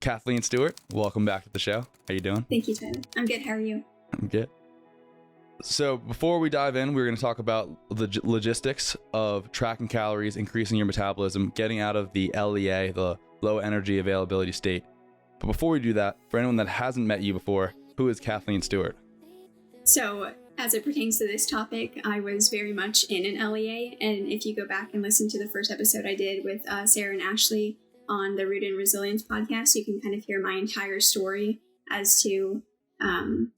Kathleen Stewart, welcome back to the show. How you doing? Thank you, Tyler. I'm good. How are you? I'm good. So before we dive in, we're going to talk about the logistics of tracking calories, increasing your metabolism, getting out of the LEA, the low energy availability state. But before we do that, for anyone that hasn't met you before, who is Kathleen Stewart? So as it pertains to this topic, I was very much in an LEA. And if you go back and listen to the first episode I did with Sarah and Ashley on the Root and Resilience podcast, you can kind of hear my entire story as to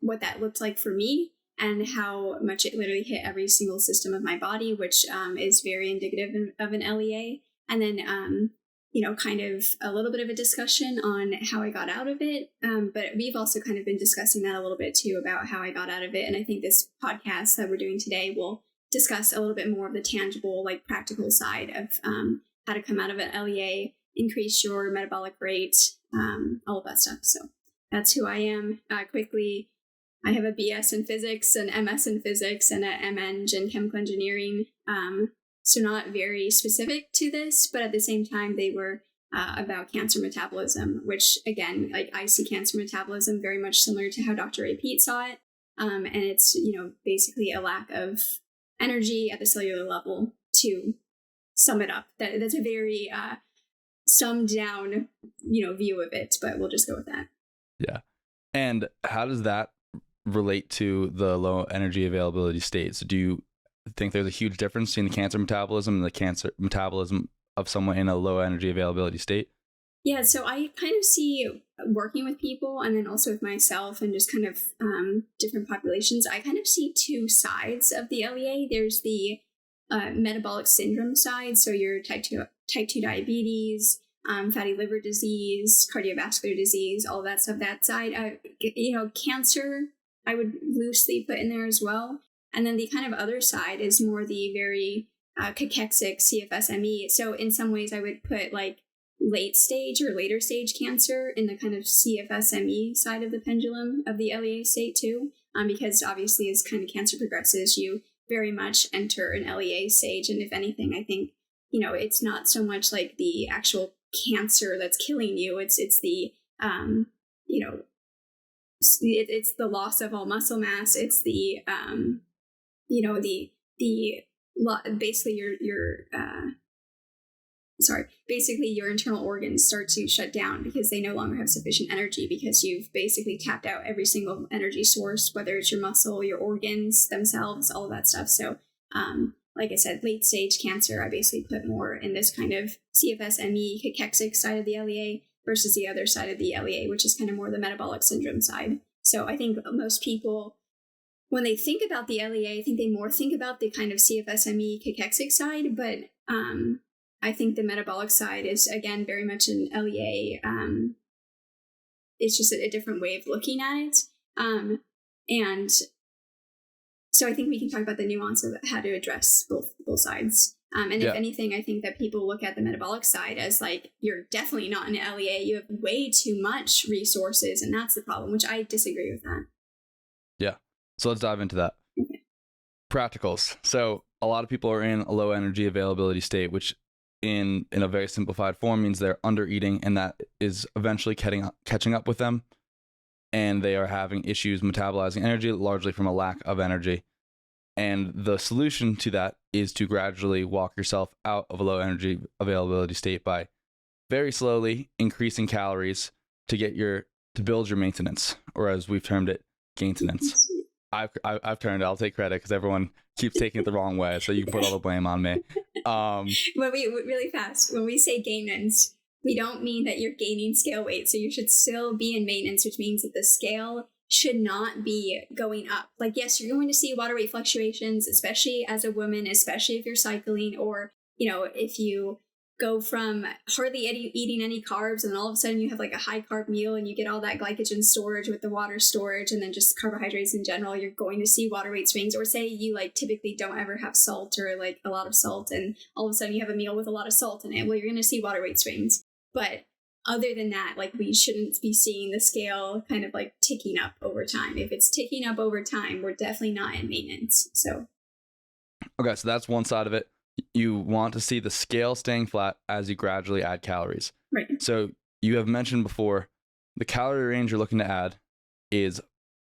what that looked like for me and how much it literally hit every single system of my body, which is very indicative of an LEA. And then, kind of a little bit of a discussion on how I got out of it. But we've also kind of been discussing that a little bit too about how I got out of it. And I think this podcast that we're doing today will discuss a little bit more of the tangible, like practical side of how to come out of an LEA, increase your metabolic rate, all of that stuff. So that's who I am. Quickly, I have a BS in physics, an MS in physics, and an MEng in chemical engineering. So not very specific to this, but at the same time, they were about cancer metabolism, which again, like I see cancer metabolism very much similar to how Dr. Ray Peat saw it. And it's, basically a lack of energy at the cellular level, to sum it up. That's a very summed down, view of it, but we'll just go with that. Yeah. And how does that relate to the low energy availability states? Do you think there's a huge difference between the cancer metabolism and the cancer metabolism of someone in a low energy availability state? Yeah, so I kind of see working with people and then also with myself and just kind of different populations, I kind of see two sides of the LEA. There's the metabolic syndrome side, so your type 2 diabetes, fatty liver disease, cardiovascular disease, all that stuff, that side. Cancer, I would loosely put in there as well. And then the kind of other side is more the very cachexic CFSME. So in some ways I would put like late stage or later stage cancer in the kind of CFSME side of the pendulum of the LEA state too. Because obviously as kind of cancer progresses, you very much enter an LEA stage. And if anything, I think, it's not so much like the actual cancer that's killing you. It's the, it's the loss of all muscle mass. It's the, basically your internal organs start to shut down because they no longer have sufficient energy because you've basically tapped out every single energy source, whether it's your muscle, your organs themselves, all of that stuff. So, like I said, late stage cancer, I basically put more in this kind of CFSME cachexic side of the LEA versus the other side of the LEA, which is kind of more the metabolic syndrome side. So I think most people, when they think about the LEA, I think they more think about the kind of CFSME cachexic side, but I think the metabolic side is, again, very much an LEA. It's just a different way of looking at it. And so I think we can talk about the nuance of how to address both sides. And if anything, I think that people look at the metabolic side as like, you're definitely not an LEA. You have way too much resources, and that's the problem, which I disagree with that. Yeah. So let's dive into that. Okay. Practicals. So a lot of people are in a low energy availability state, which in a very simplified form means they're under eating, and that is eventually catching up with them. And they are having issues metabolizing energy, largely from a lack of energy. And the solution to that is to gradually walk yourself out of a low energy availability state by very slowly increasing calories to build your maintenance, or as we've termed it, gaintenance. I've turned it. I'll take credit because everyone keeps taking it the wrong way, so you can put all the blame on me. When we say gainence, we don't mean that you're gaining scale weight. So you should still be in maintenance, which means that the scale should not be going up. Like, yes, you're going to see water weight fluctuations, especially as a woman, especially if you're cycling, or, if you go from hardly eating any carbs and all of a sudden you have like a high carb meal and you get all that glycogen storage with the water storage and then just carbohydrates in general, you're going to see water weight swings. Or say you like typically don't ever have salt or like a lot of salt, and all of a sudden you have a meal with a lot of salt in it. Well, you're going to see water weight swings. But other than that, like, we shouldn't be seeing the scale kind of like ticking up over time. If it's ticking up over time, we're definitely not in maintenance. So. Okay, so that's one side of it. You want to see the scale staying flat as you gradually add calories. Right. So you have mentioned before the calorie range you're looking to add is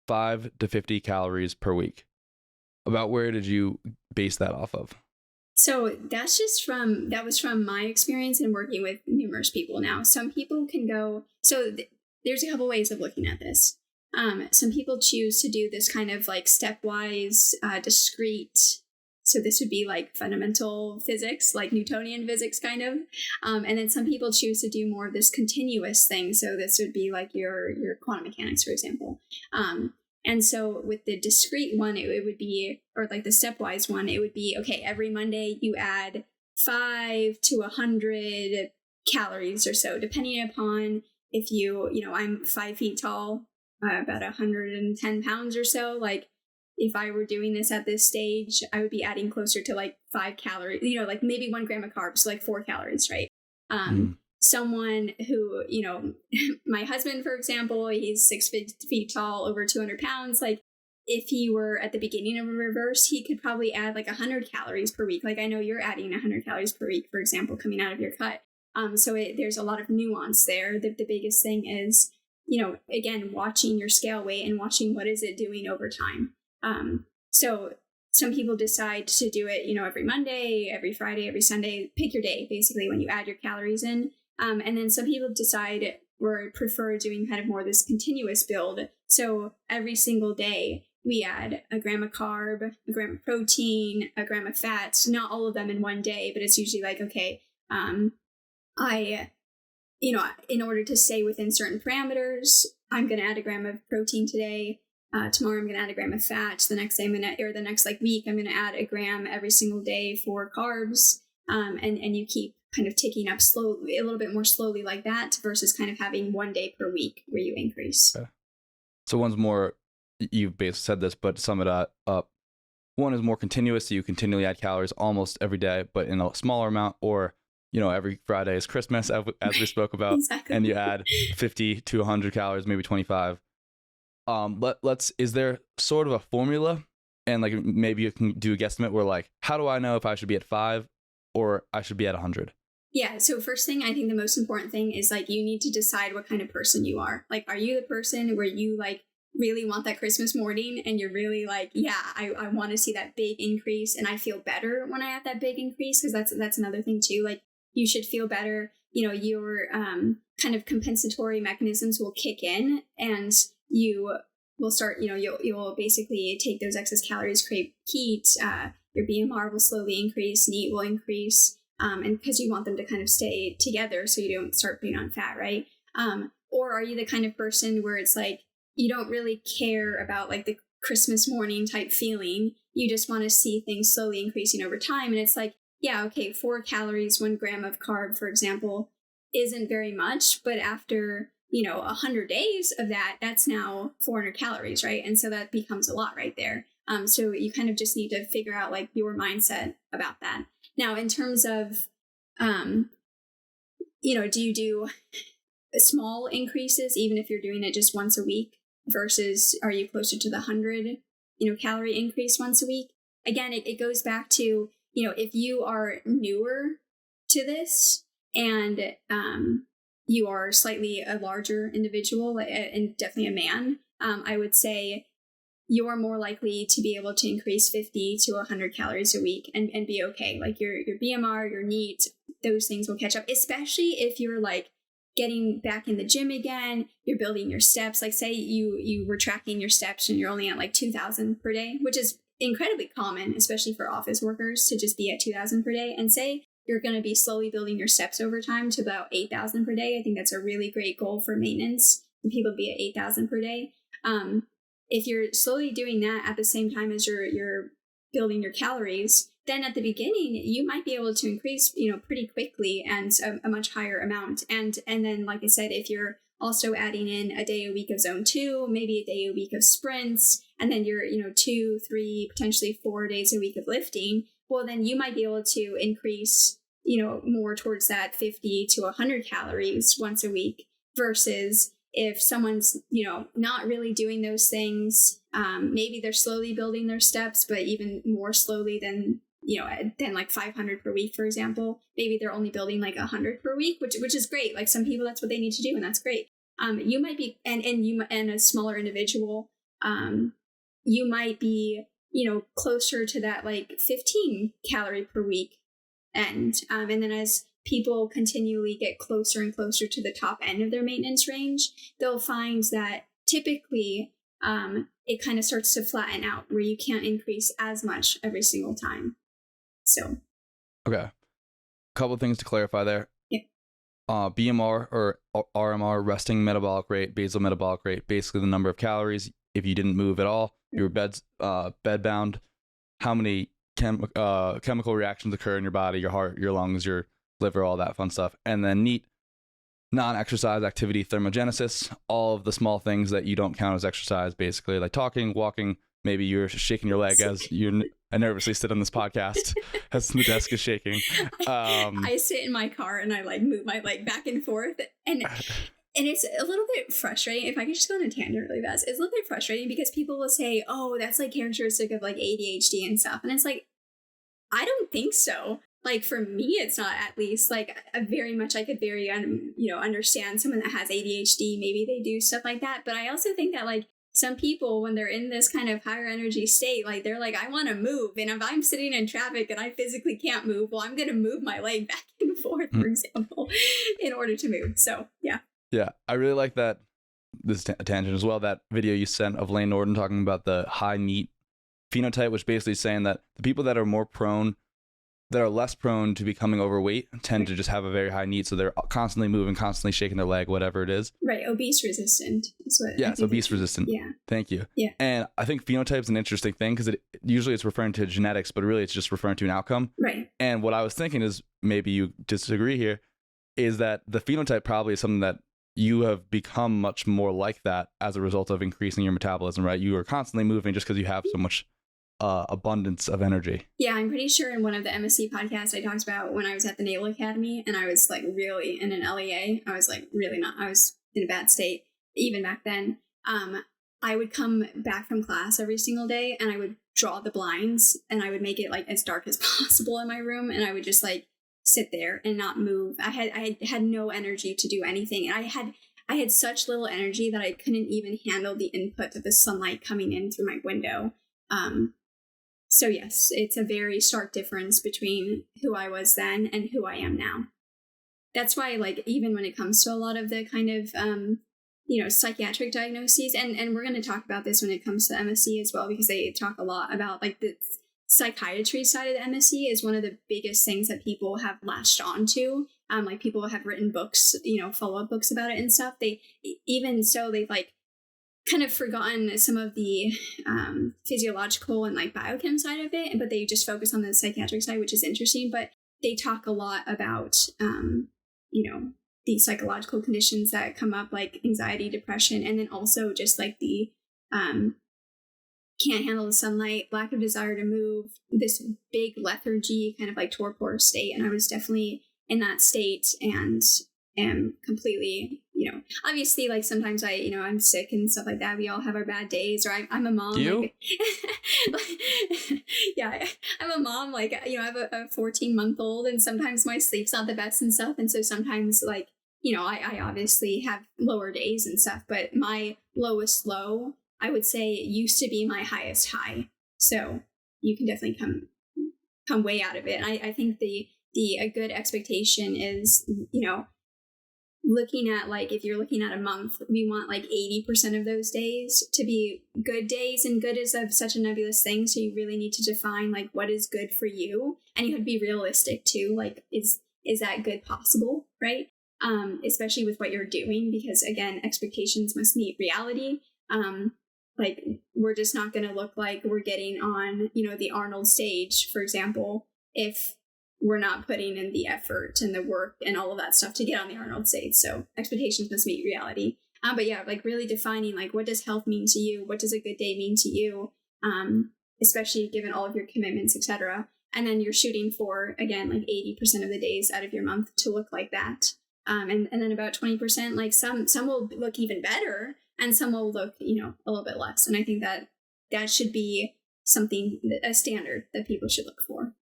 5 to 50 calories per week. About where did you base that off of? So that was from my experience in working with numerous people now. Some people can go, there's a couple ways of looking at this. Some people choose to do this kind of like stepwise, discrete. So this would be like fundamental physics, like Newtonian physics kind of. And then some people choose to do more of this continuous thing. So this would be like your quantum mechanics, for example. And so with the discrete one, it would be, or like the stepwise one, it would be, okay, every Monday you add 5 to 100 calories or so, depending upon if I'm 5 feet tall, about 110 pounds or so. Like if I were doing this at this stage, I would be adding closer to like 5 calories, like maybe 1 gram of carbs, so like 4 calories, right? Someone who, my husband, for example, he's 6 feet tall, over 200 pounds. Like if he were at the beginning of a reverse, he could probably add like 100 calories per week. Like I know you're adding 100 calories per week, for example, coming out of your cut. So there's a lot of nuance there. The biggest thing is, again, watching your scale weight and watching what is it doing over time. So some people decide to do it, every Monday, every Friday, every Sunday, pick your day, basically, when you add your calories in. And then some people decide or prefer doing kind of more this continuous build. So every single day we add a gram of carb, a gram of protein, a gram of fats, not all of them in one day, but it's usually like, okay, in order to stay within certain parameters, I'm going to add a gram of protein today. Tomorrow I'm going to add a gram of fat. The next day the next week, I'm going to add a gram every single day for carbs. And you keep kind of ticking up slowly, a little bit more slowly like that, versus kind of having 1 day per week where you increase. Okay. So one's more, you've basically said this, but to sum it up, one is more continuous, so you continually add calories almost every day, but in a smaller amount, or every Friday is Christmas, as we spoke about, Exactly. And you add 50 to 100 calories, maybe 25. Is there sort of a formula, and like maybe you can do a guesstimate where like, how do I know if I should be at 5 or I should be at 100? Yeah. So first thing, I think the most important thing is like, you need to decide what kind of person you are. Like, are you the person where you like really want that Christmas morning and you're really like, yeah, I want to see that big increase and I feel better when I have that big increase? Because that's another thing too. Like you should feel better, your kind of compensatory mechanisms will kick in and you will start, you'll basically take those excess calories, create heat, your BMR will slowly increase, NEAT will increase, and because you want them to kind of stay together so you don't start putting on fat, right? Or are you the kind of person where it's like, you don't really care about like the Christmas morning type feeling, you just want to see things slowly increasing over time, and it's like, yeah, okay, 4 calories, 1 gram of carb, for example, isn't very much, but after 100 days of that, that's now 400 calories, right? And so that becomes a lot right there. So you kind of just need to figure out like your mindset about that. Now, in terms of, do you do small increases, even if you're doing it just once a week, versus are you closer to the 100, calorie increase once a week? Again, it goes back to, if you are newer to this and, you are slightly a larger individual and definitely a man, I would say you're more likely to be able to increase 50 to 100 calories a week and be okay. Like your BMR, your NEAT, those things will catch up, especially if you're like getting back in the gym again, you're building your steps. Like say you were tracking your steps and you're only at like 2,000 per day, which is incredibly common, especially for office workers to just be at 2,000 per day, and say you're going to be slowly building your steps over time to about 8,000 per day. I think that's a really great goal for maintenance, for people to be at 8,000 per day. If you're slowly doing that at the same time as you're building your calories, then at the beginning, you might be able to increase, pretty quickly and a much higher amount. And then, like I said, if you're also adding in a day a week of zone 2, maybe a day a week of sprints, and then you're, 2, 3, potentially 4 days a week of lifting, well, then you might be able to increase, more towards that 50 to 100 calories once a week, versus if someone's, not really doing those things, maybe they're slowly building their steps, but even more slowly than like 500 per week, for example. Maybe they're only building like 100 per week, which is great. Like some people, that's what they need to do, and that's great. You might be, and a smaller individual, you might be, closer to that like 15 calorie per week end. And then as people continually get closer and closer to the top end of their maintenance range, they'll find that typically it kind of starts to flatten out where you can't increase as much every single time. So. Okay. Couple of things to clarify there. Yeah. BMR or RMR, resting metabolic rate, basal metabolic rate, basically the number of calories. If you didn't move at all, you were bedbound. How many chemical reactions occur in your body, your heart, your lungs, your liver, all that fun stuff. And then NEAT, non-exercise activity thermogenesis, all of the small things that you don't count as exercise, basically, like talking, walking. Maybe you're shaking your leg as I nervously sit on this podcast as the desk is shaking. I sit in my car and I like move my leg back and forth, and it's a little bit frustrating. If I could just go on a tangent really fast, it's a little bit frustrating because people will say, "Oh, that's like characteristic of like ADHD and stuff," and it's like, I don't think so. Like for me, it's not. At least like very much, I could understand someone that has ADHD. Maybe they do stuff like that, but I also think that like some people, when they're in this kind of higher energy state, like they're like, I want to move. And if I'm sitting in traffic and I physically can't move, well, I'm going to move my leg back and forth, for example, in order to move. So, yeah. Yeah. I really like that. This is a tangent as well. That video you sent of Lane Norton talking about the high NEAT phenotype, which basically saying that the people that are that are less prone to becoming overweight tend to just have a very high NEAT. So they're constantly moving, constantly shaking their leg, whatever it is. Right. Obese-resistant is what. Yeah, it's obese-resistant. Yeah. Thank you. Yeah. And I think phenotype is an interesting thing because usually it's referring to genetics, but really it's just referring to an outcome. Right. And what I was thinking is, maybe you disagree here, is that the phenotype probably is something that you have become much more like that as a result of increasing your metabolism, right? You are constantly moving just because you have so much abundance of energy. Yeah, I'm pretty sure in one of the MSC podcasts I talked about when I was at the Naval Academy and I was like really in an LEA. I was like really not. I was in a bad state even back then. I would come back from class every single day and I would draw the blinds and I would make it like as dark as possible in my room, and I would just like sit there and not move. I had no energy to do anything, and I had such little energy that I couldn't even handle the input of the sunlight coming in through my window. So yes, it's a very stark difference between who I was then and who I am now. That's why, like, even when it comes to a lot of the kind of, psychiatric diagnoses, and we're going to talk about this when it comes to MSc as well, because they talk a lot about, like, the psychiatry side of the MSc is one of the biggest things that people have latched onto. Like, people have written books, follow-up books about it and stuff. They've, like, kind of forgotten some of the physiological and like biochem side of it, but they just focus on the psychiatric side, which is interesting. But they talk a lot about the psychological conditions that come up, like anxiety, depression, and then also just like the can't handle the sunlight, lack of desire to move, this big lethargy, kind of like torpor state. And I was definitely in that state and am completely, obviously, like sometimes I'm sick and stuff like that. We all have our bad days, or I'm a mom. Yeah, I'm a mom. Like, I have a 14-month-old, and sometimes my sleep's not the best and stuff. And so sometimes, like, I obviously have lower days and stuff, but my lowest low, I would say, used to be my highest high. So you can definitely come way out of it. I think a good expectation is, looking at, like, if you're looking at a month, we want like 80% of those days to be good days, and good is such a nebulous thing. So you really need to define like what is good for you, and you have to be realistic too. Like, is that good possible, right? Especially with what you're doing, because again, expectations must meet reality. Like, we're just not going to look like we're getting on, the Arnold stage, for example, if we're not putting in the effort and the work and all of that stuff to get on the Arnold stage. So expectations must meet reality. But yeah, like really defining, like, what does health mean to you? What does a good day mean to you? Especially given all of your commitments, etc. And then you're shooting for, again, like 80% of the days out of your month to look like that. And then about 20%, like some will look even better and some will look, a little bit less. And I think that should be something, a standard that people should look for.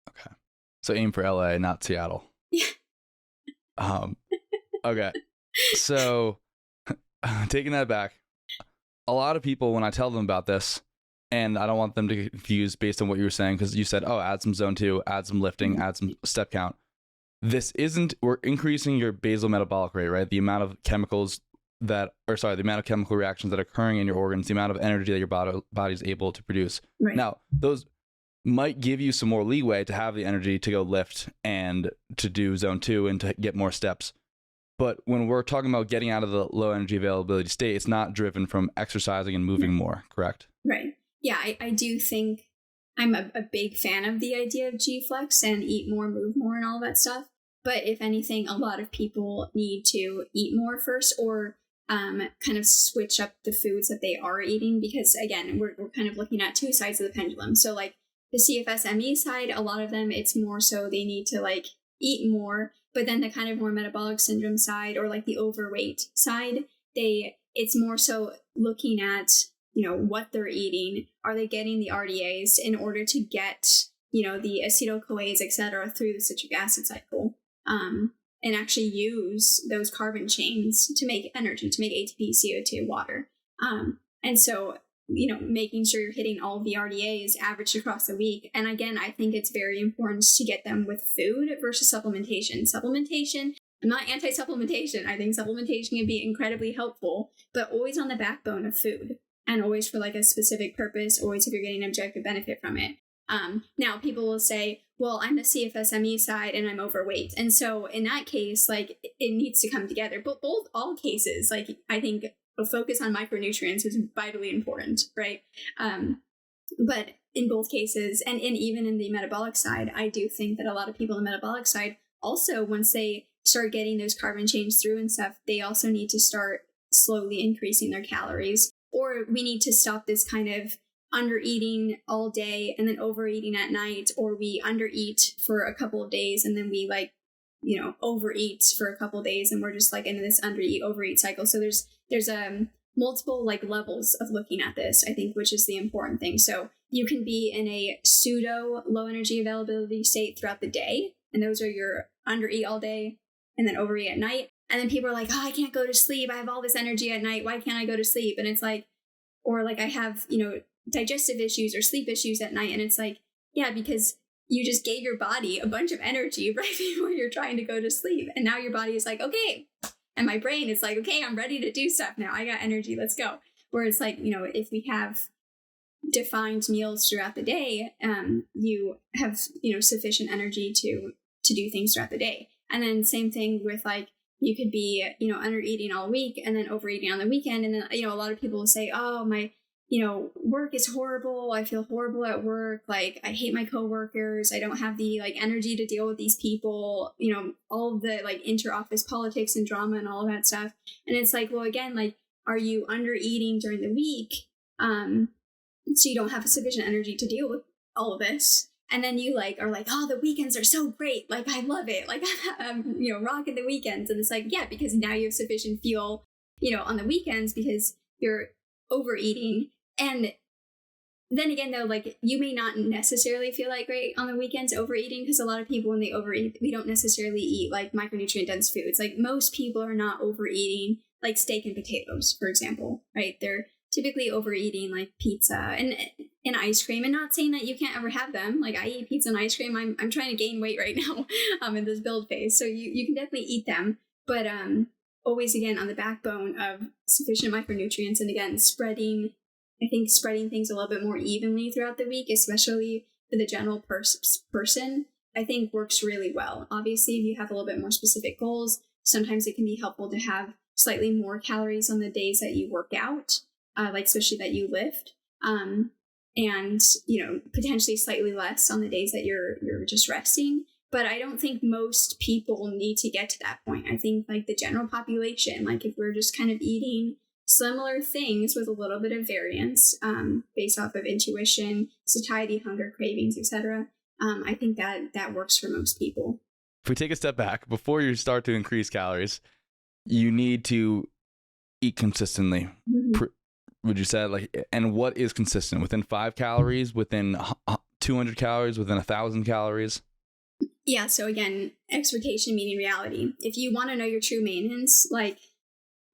Okay. So aim for LA, not Seattle. Yeah. Okay. So taking that back, a lot of people, when I tell them about this, and I don't want them to get confused based on what you were saying, because you said, oh, add some zone 2, add some lifting, add some step count. We're increasing your basal metabolic rate, right? The amount of chemicals the amount of chemical reactions that are occurring in your organs, the amount of energy that your body is able to produce. Right. Now, those might give you some more leeway to have the energy to go lift and to do zone 2 and to get more steps. But when we're talking about getting out of the low energy availability state, it's not driven from exercising and moving more, correct? Right. Yeah, I do think I'm a big fan of the idea of G-Flex and eat more, move more, and all that stuff. But if anything, a lot of people need to eat more first, or kind of switch up the foods that they are eating, because again, we're kind of looking at two sides of the pendulum. So like the CFS-ME side, a lot of them, it's more so they need to like eat more, but then the kind of more metabolic syndrome side, or like the overweight side, it's more so looking at, you know, what they're eating. Are they getting the RDAs in order to get, you know, the acetyl-CoAs, etc., through the citric acid cycle? And actually use those carbon chains to make energy, to make ATP, CO2, water. And so, you know, making sure you're hitting all of the RDAs averaged across the week. And again, I think it's very important to get them with food versus supplementation. I'm not anti-supplementation. I think supplementation can be incredibly helpful, but always on the backbone of food, and always for like a specific purpose, always if you're getting an objective benefit from it. Now people will say, well, I'm the CFS-ME side and I'm overweight. And so in that case, like it needs to come together. But all cases, like I think a focus on micronutrients is vitally important, right? But in both cases, and even in the metabolic side, I do think that a lot of people on the metabolic side also, once they start getting those carbon chains through and stuff, they also need to start slowly increasing their calories. Or we need to stop this kind of under eating all day and then overeating at night, or we undereat for a couple of days and then we like, you know, overeat for a couple of days and we're just like in this undereat overeat cycle. So there's multiple like levels of looking at this, I think, which is the important thing. So you can be in a pseudo low energy availability state throughout the day, and those are your undereat all day and then overeat at night. And then people are like, oh, I can't go to sleep, I have all this energy at night, why can't I go to sleep? And it's like, or like I have, you know, digestive issues or sleep issues at night. And it's like, yeah, because you just gave your body a bunch of energy right before you're trying to go to sleep. And now your body is like, okay. And my brain is like, okay, I'm ready to do stuff now. I got energy. Let's go. Where it's like, you know, if we have defined meals throughout the day, you have, you know, sufficient energy to do things throughout the day. And then same thing with like, you could be, you know, under eating all week and then overeating on the weekend. And then, you know, a lot of people will say, oh, my, you know, work is horrible. I feel horrible at work. Like, I hate my coworkers. I don't have the like energy to deal with these people, you know, all of the like inter-office politics and drama and all of that stuff. And it's like, well, again, like, are you under eating during the week? So you don't have sufficient energy to deal with all of this. And then you like are like, oh, the weekends are so great. Like, I love it. Like, I'm, you know, rocking the weekends. And it's like, yeah, because now you have sufficient fuel, you know, on the weekends because you're overeating. And then again, though, like, you may not necessarily feel like great on the weekends overeating, because a lot of people, when they overeat, we don't necessarily eat like micronutrient dense foods. Like, most people are not overeating like steak and potatoes, for example, right? They're typically overeating like pizza and ice cream, and not saying that you can't ever have them. Like, I eat pizza and ice cream. I'm trying to gain weight right now in this build phase. So you can definitely eat them, but always, again, on the backbone of sufficient micronutrients, and again, spreading things a little bit more evenly throughout the week, especially for the general person, I think works really well. Obviously, if you have a little bit more specific goals, sometimes it can be helpful to have slightly more calories on the days that you work out, like especially that you lift, and, you know, potentially slightly less on the days that you're just resting. But I don't think most people need to get to that point. I think like the general population, like if we're just kind of eating similar things with a little bit of variance, based off of intuition, satiety, hunger, cravings, etc., I think that works for most people. If we take a step back, before you start to increase calories, you need to eat consistently. Mm-hmm. Would you say, like, and what is consistent? Within 5 calories, within 200 calories, within 1,000 calories? Yeah, so again, expectation meeting reality. If you want to know your true maintenance, like,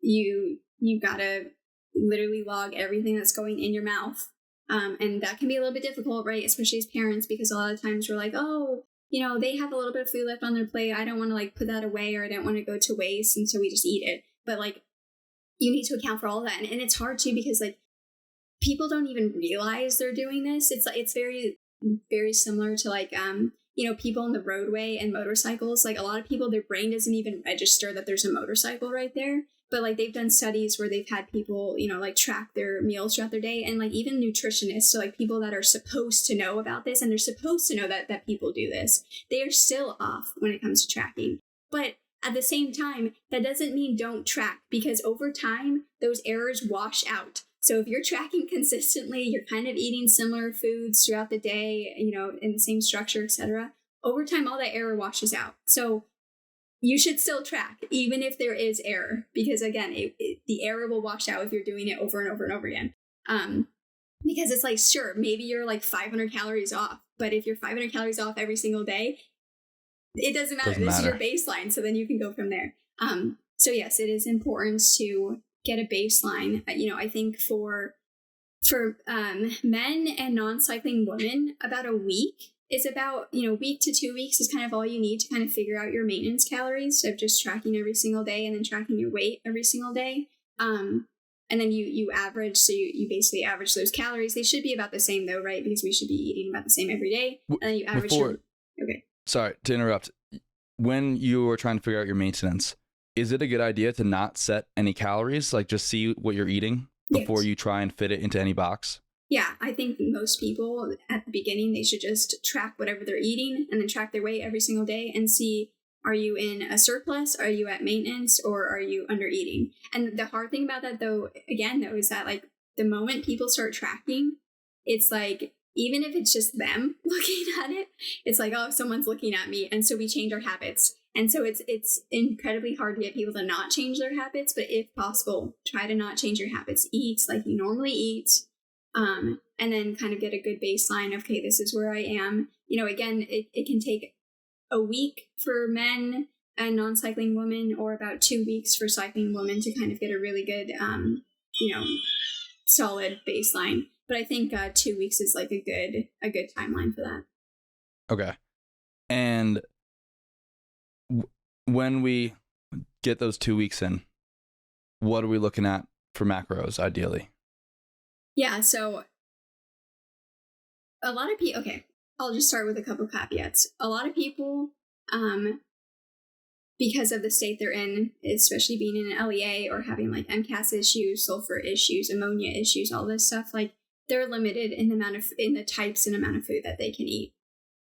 you you've got to literally log everything that's going in your mouth. And that can be a little bit difficult, right? Especially as parents, because a lot of times we're like, oh, they have a little bit of food left on their plate. I don't want to like put that away, or I don't want to go to waste. And so we just eat it. But like, you need to account for all that. And it's hard too, because like people don't even realize they're doing this. It's very, very similar to like, people on the roadway and motorcycles. Like a lot of people, their brain doesn't even register that there's a motorcycle right there. But like they've done studies where they've had people, like track their meals throughout their day, and like even nutritionists, so like people that are supposed to know about this, and they're supposed to know that people do this, they are still off when it comes to tracking. But at the same time, that doesn't mean don't track, because over time, those errors wash out. So if you're tracking consistently, you're kind of eating similar foods throughout the day, in the same structure, etc. Over time, all that error washes out. So you should still track, even if there is error, because again, the error will wash out if you're doing it over and over and over again. Because it's like, sure, maybe you're like 500 calories off, but if you're 500 calories off every single day, it doesn't matter. This is your baseline, so then you can go from there. So yes, it is important to get a baseline. I think for men and non-cycling women, about a week is about, week to 2 weeks is kind of all you need to kind of figure out your maintenance calories of just tracking every single day and then tracking your weight every single day. And then you average, so you basically average those calories. They should be about the same though, right? Because we should be eating about the same every day. And then you average okay. Sorry to interrupt. When you are trying to figure out your maintenance, is it a good idea to not set any calories? Like just see what you're eating before you try and fit it into any box? Yeah, I think most people at the beginning, they should just track whatever they're eating and then track their weight every single day and see, are you in a surplus? Are you at maintenance, or are you under eating? And the hard thing about that though, is that like the moment people start tracking, it's like, even if it's just them looking at it, it's like, oh, someone's looking at me. And so we change our habits. And so it's incredibly hard to get people to not change their habits. But if possible, try to not change your habits. Eat like you normally eat. And then kind of get a good baseline of, okay, this is where I am. Again, it can take a week for men and non-cycling women, or about 2 weeks for cycling women, to kind of get a really good, solid baseline. But I think 2 weeks is like a good timeline for that. Okay. And when we get those 2 weeks in, what are we looking at for macros ideally? Yeah, so a lot of people, okay, I'll just start with a couple of caveats. A lot of people, because of the state they're in, especially being in an LEA or having like MCAS issues, sulfur issues, ammonia issues, all this stuff, like they're limited in the types and amount of food that they can eat.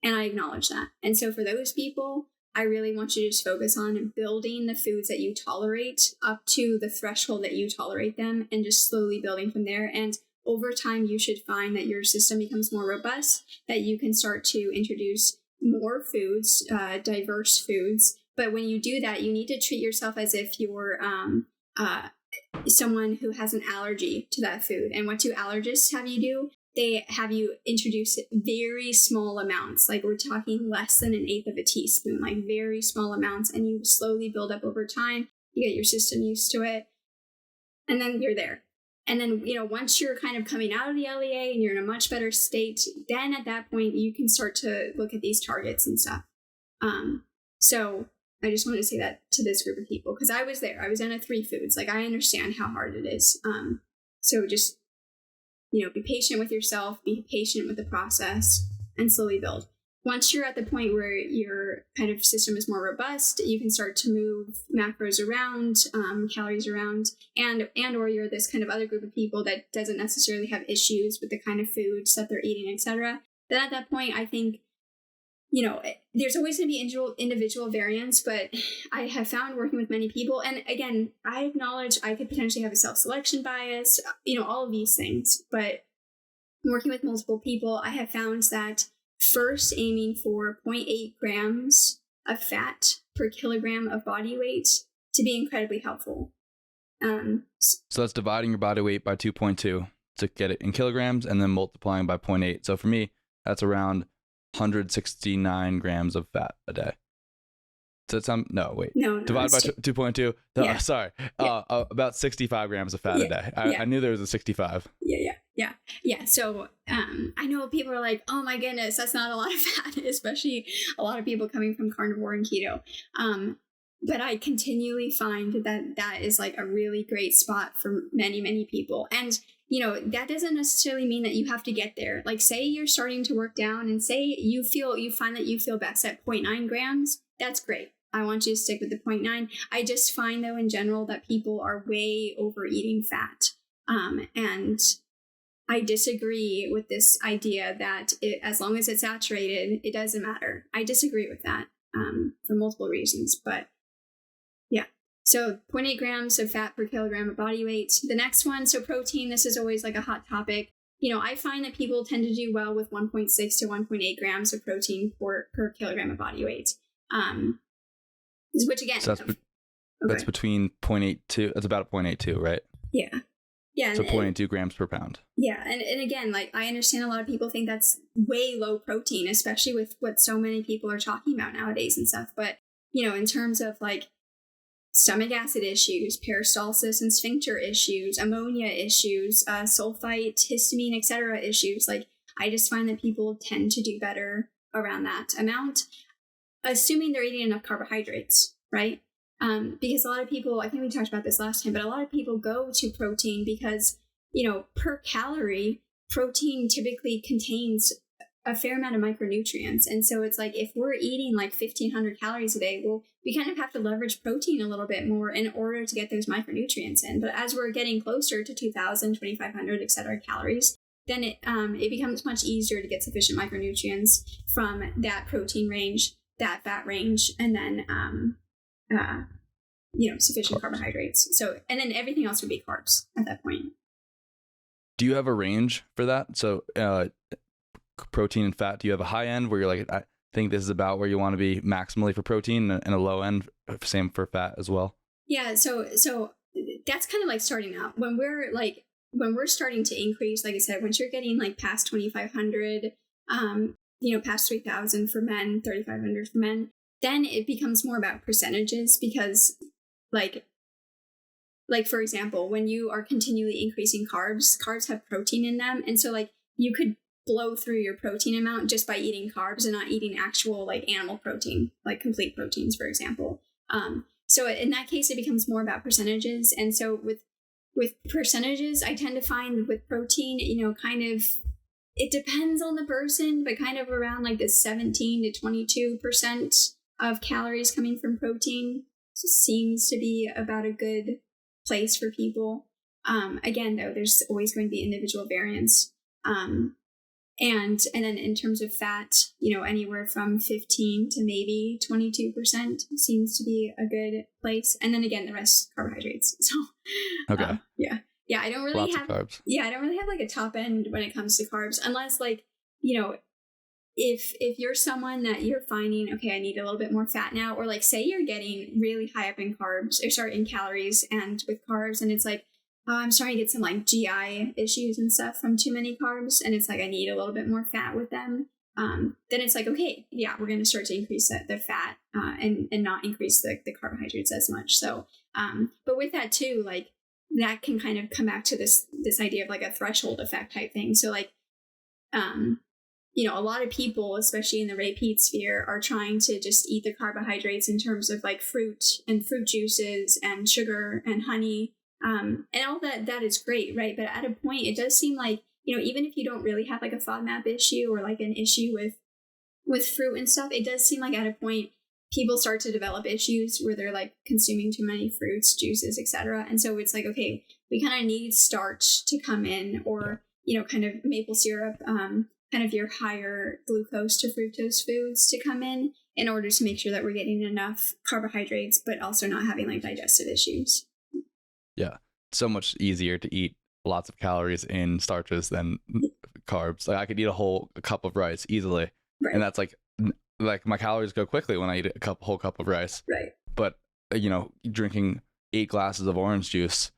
And I acknowledge that. And so for those people, I really want you to just focus on building the foods that you tolerate up to the threshold that you tolerate them, and just slowly building from there. And over time, you should find that your system becomes more robust, that you can start to introduce more foods, diverse foods. But when you do that, you need to treat yourself as if you're someone who has an allergy to that food. And what do allergists have you do? They have you introduce very small amounts, like we're talking less than 1/8 of a teaspoon, like very small amounts, and you slowly build up over time. You get your system used to it, and then you're there. And then, once you're kind of coming out of the LEA and you're in a much better state, then at that point, you can start to look at these targets and stuff. So I just wanted to say that to this group of people, because I was there. I was in a 3 foods. Like, I understand how hard it is. So just, be patient with yourself, be patient with the process, and slowly build. Once you're at the point where your kind of system is more robust, you can start to move macros around, calories around, and or you're this kind of other group of people that doesn't necessarily have issues with the kind of foods that they're eating, etc. Then at that point, I think, there's always going to be individual variance, but I have found working with many people, and again, I acknowledge I could potentially have a self-selection bias, all of these things, but working with multiple people, I have found that first aiming for 0.8 grams of fat per kilogram of body weight to be incredibly helpful. So that's dividing your body weight by 2.2 to get it in kilograms, and then multiplying by 0.8. So for me, that's around 169 grams of fat a day. Does that sound? No, wait. No, Divided by 2.2. Yeah. Sorry. Yeah. About 65 grams of fat a day. I knew there was a 65. Yeah. So I know people are like, oh my goodness, that's not a lot of fat, especially a lot of people coming from carnivore and keto. But I continually find that is like a really great spot for many, many people. And, that doesn't necessarily mean that you have to get there. Like, say you're starting to work down and say you find that you feel best at 0.9 grams. That's great. I want you to stick with the 0.9. I just find, though, in general, that people are way overeating fat. And I disagree with this idea that as long as it's saturated, it doesn't matter. I disagree with that for multiple reasons. But yeah, so 0.8 grams of fat per kilogram of body weight. The next one, so protein, this is always like a hot topic. I find that people tend to do well with 1.6 to 1.8 grams of protein per kilogram of body weight. Which again, so that's between 0.82. That's about a 0.82, right? Yeah. Yeah. So 0.82 grams per pound. Yeah. And again, like, I understand a lot of people think that's way low protein, especially with what so many people are talking about nowadays and stuff. But, in terms of like stomach acid issues, peristalsis and sphincter issues, ammonia issues, sulfite, histamine, etc. issues, like, I just find that people tend to do better around that amount, assuming they're eating enough carbohydrates, right? Because a lot of people, I think we talked about this last time, but a lot of people go to protein because, per calorie, protein typically contains a fair amount of micronutrients. And so it's like, if we're eating like 1,500 calories a day, well, we kind of have to leverage protein a little bit more in order to get those micronutrients in. But as we're getting closer to 2,000, 2,500, et cetera, calories, then it becomes much easier to get sufficient micronutrients from that protein range, that fat range, and then sufficient carbohydrates. So, and then everything else would be carbs at that point. Do you have a range for that? So protein and fat, do you have a high end where you're like, I think this is about where you want to be maximally for protein, and a low end, same for fat as well? Yeah. So that's kind of like starting out when we're starting to increase, like I said, once you're getting like past 2,500, past 3,000 for men, 3,500 for men, then it becomes more about percentages because like for example, when you are continually increasing carbs have protein in them. And so like you could blow through your protein amount just by eating carbs and not eating actual like animal protein, like complete proteins, for example. So in that case, it becomes more about percentages. And so with percentages, I tend to find with protein, kind of, it depends on the person, but kind of around like the 17 to 22% of calories coming from protein seems to be about a good place for people. Again, though, there's always going to be individual variance. And then in terms of fat, anywhere from 15 to maybe 22% seems to be a good place. And then again, the rest carbohydrates. So, okay. Yeah. I don't really Lots have of carbs. Yeah, I don't really have like a top end when it comes to carbs, unless like, if you're someone that you're finding, okay, I need a little bit more fat now, or like say you're getting really high up in in calories and with carbs, and it's like, oh, I'm starting to get some like GI issues and stuff from too many carbs, and it's like I need a little bit more fat with them. Then it's like, okay, yeah, we're going to start to increase the fat and not increase the carbohydrates as much. So, but with that too, like that can kind of come back to this idea of like a threshold effect type thing. So like, a lot of people, especially in the repeat sphere, are trying to just eat the carbohydrates in terms of like fruit and fruit juices and sugar and honey. And all that is great, right? But at a point, it does seem like, even if you don't really have like a FODMAP issue or like an issue with fruit and stuff, it does seem like at a point, people start to develop issues where they're like consuming too many fruits, juices, etc. And so it's like, okay, we kind of need starch to come in, or, kind of maple syrup, kind of your higher glucose to fructose foods to come in order to make sure that we're getting enough carbohydrates, but also not having like digestive issues. Yeah. So much easier to eat lots of calories in starches than carbs. Like I could eat a cup of rice easily. Right. And that's like my calories go quickly when I eat whole cup of rice. Right. But, drinking 8 glasses of orange juice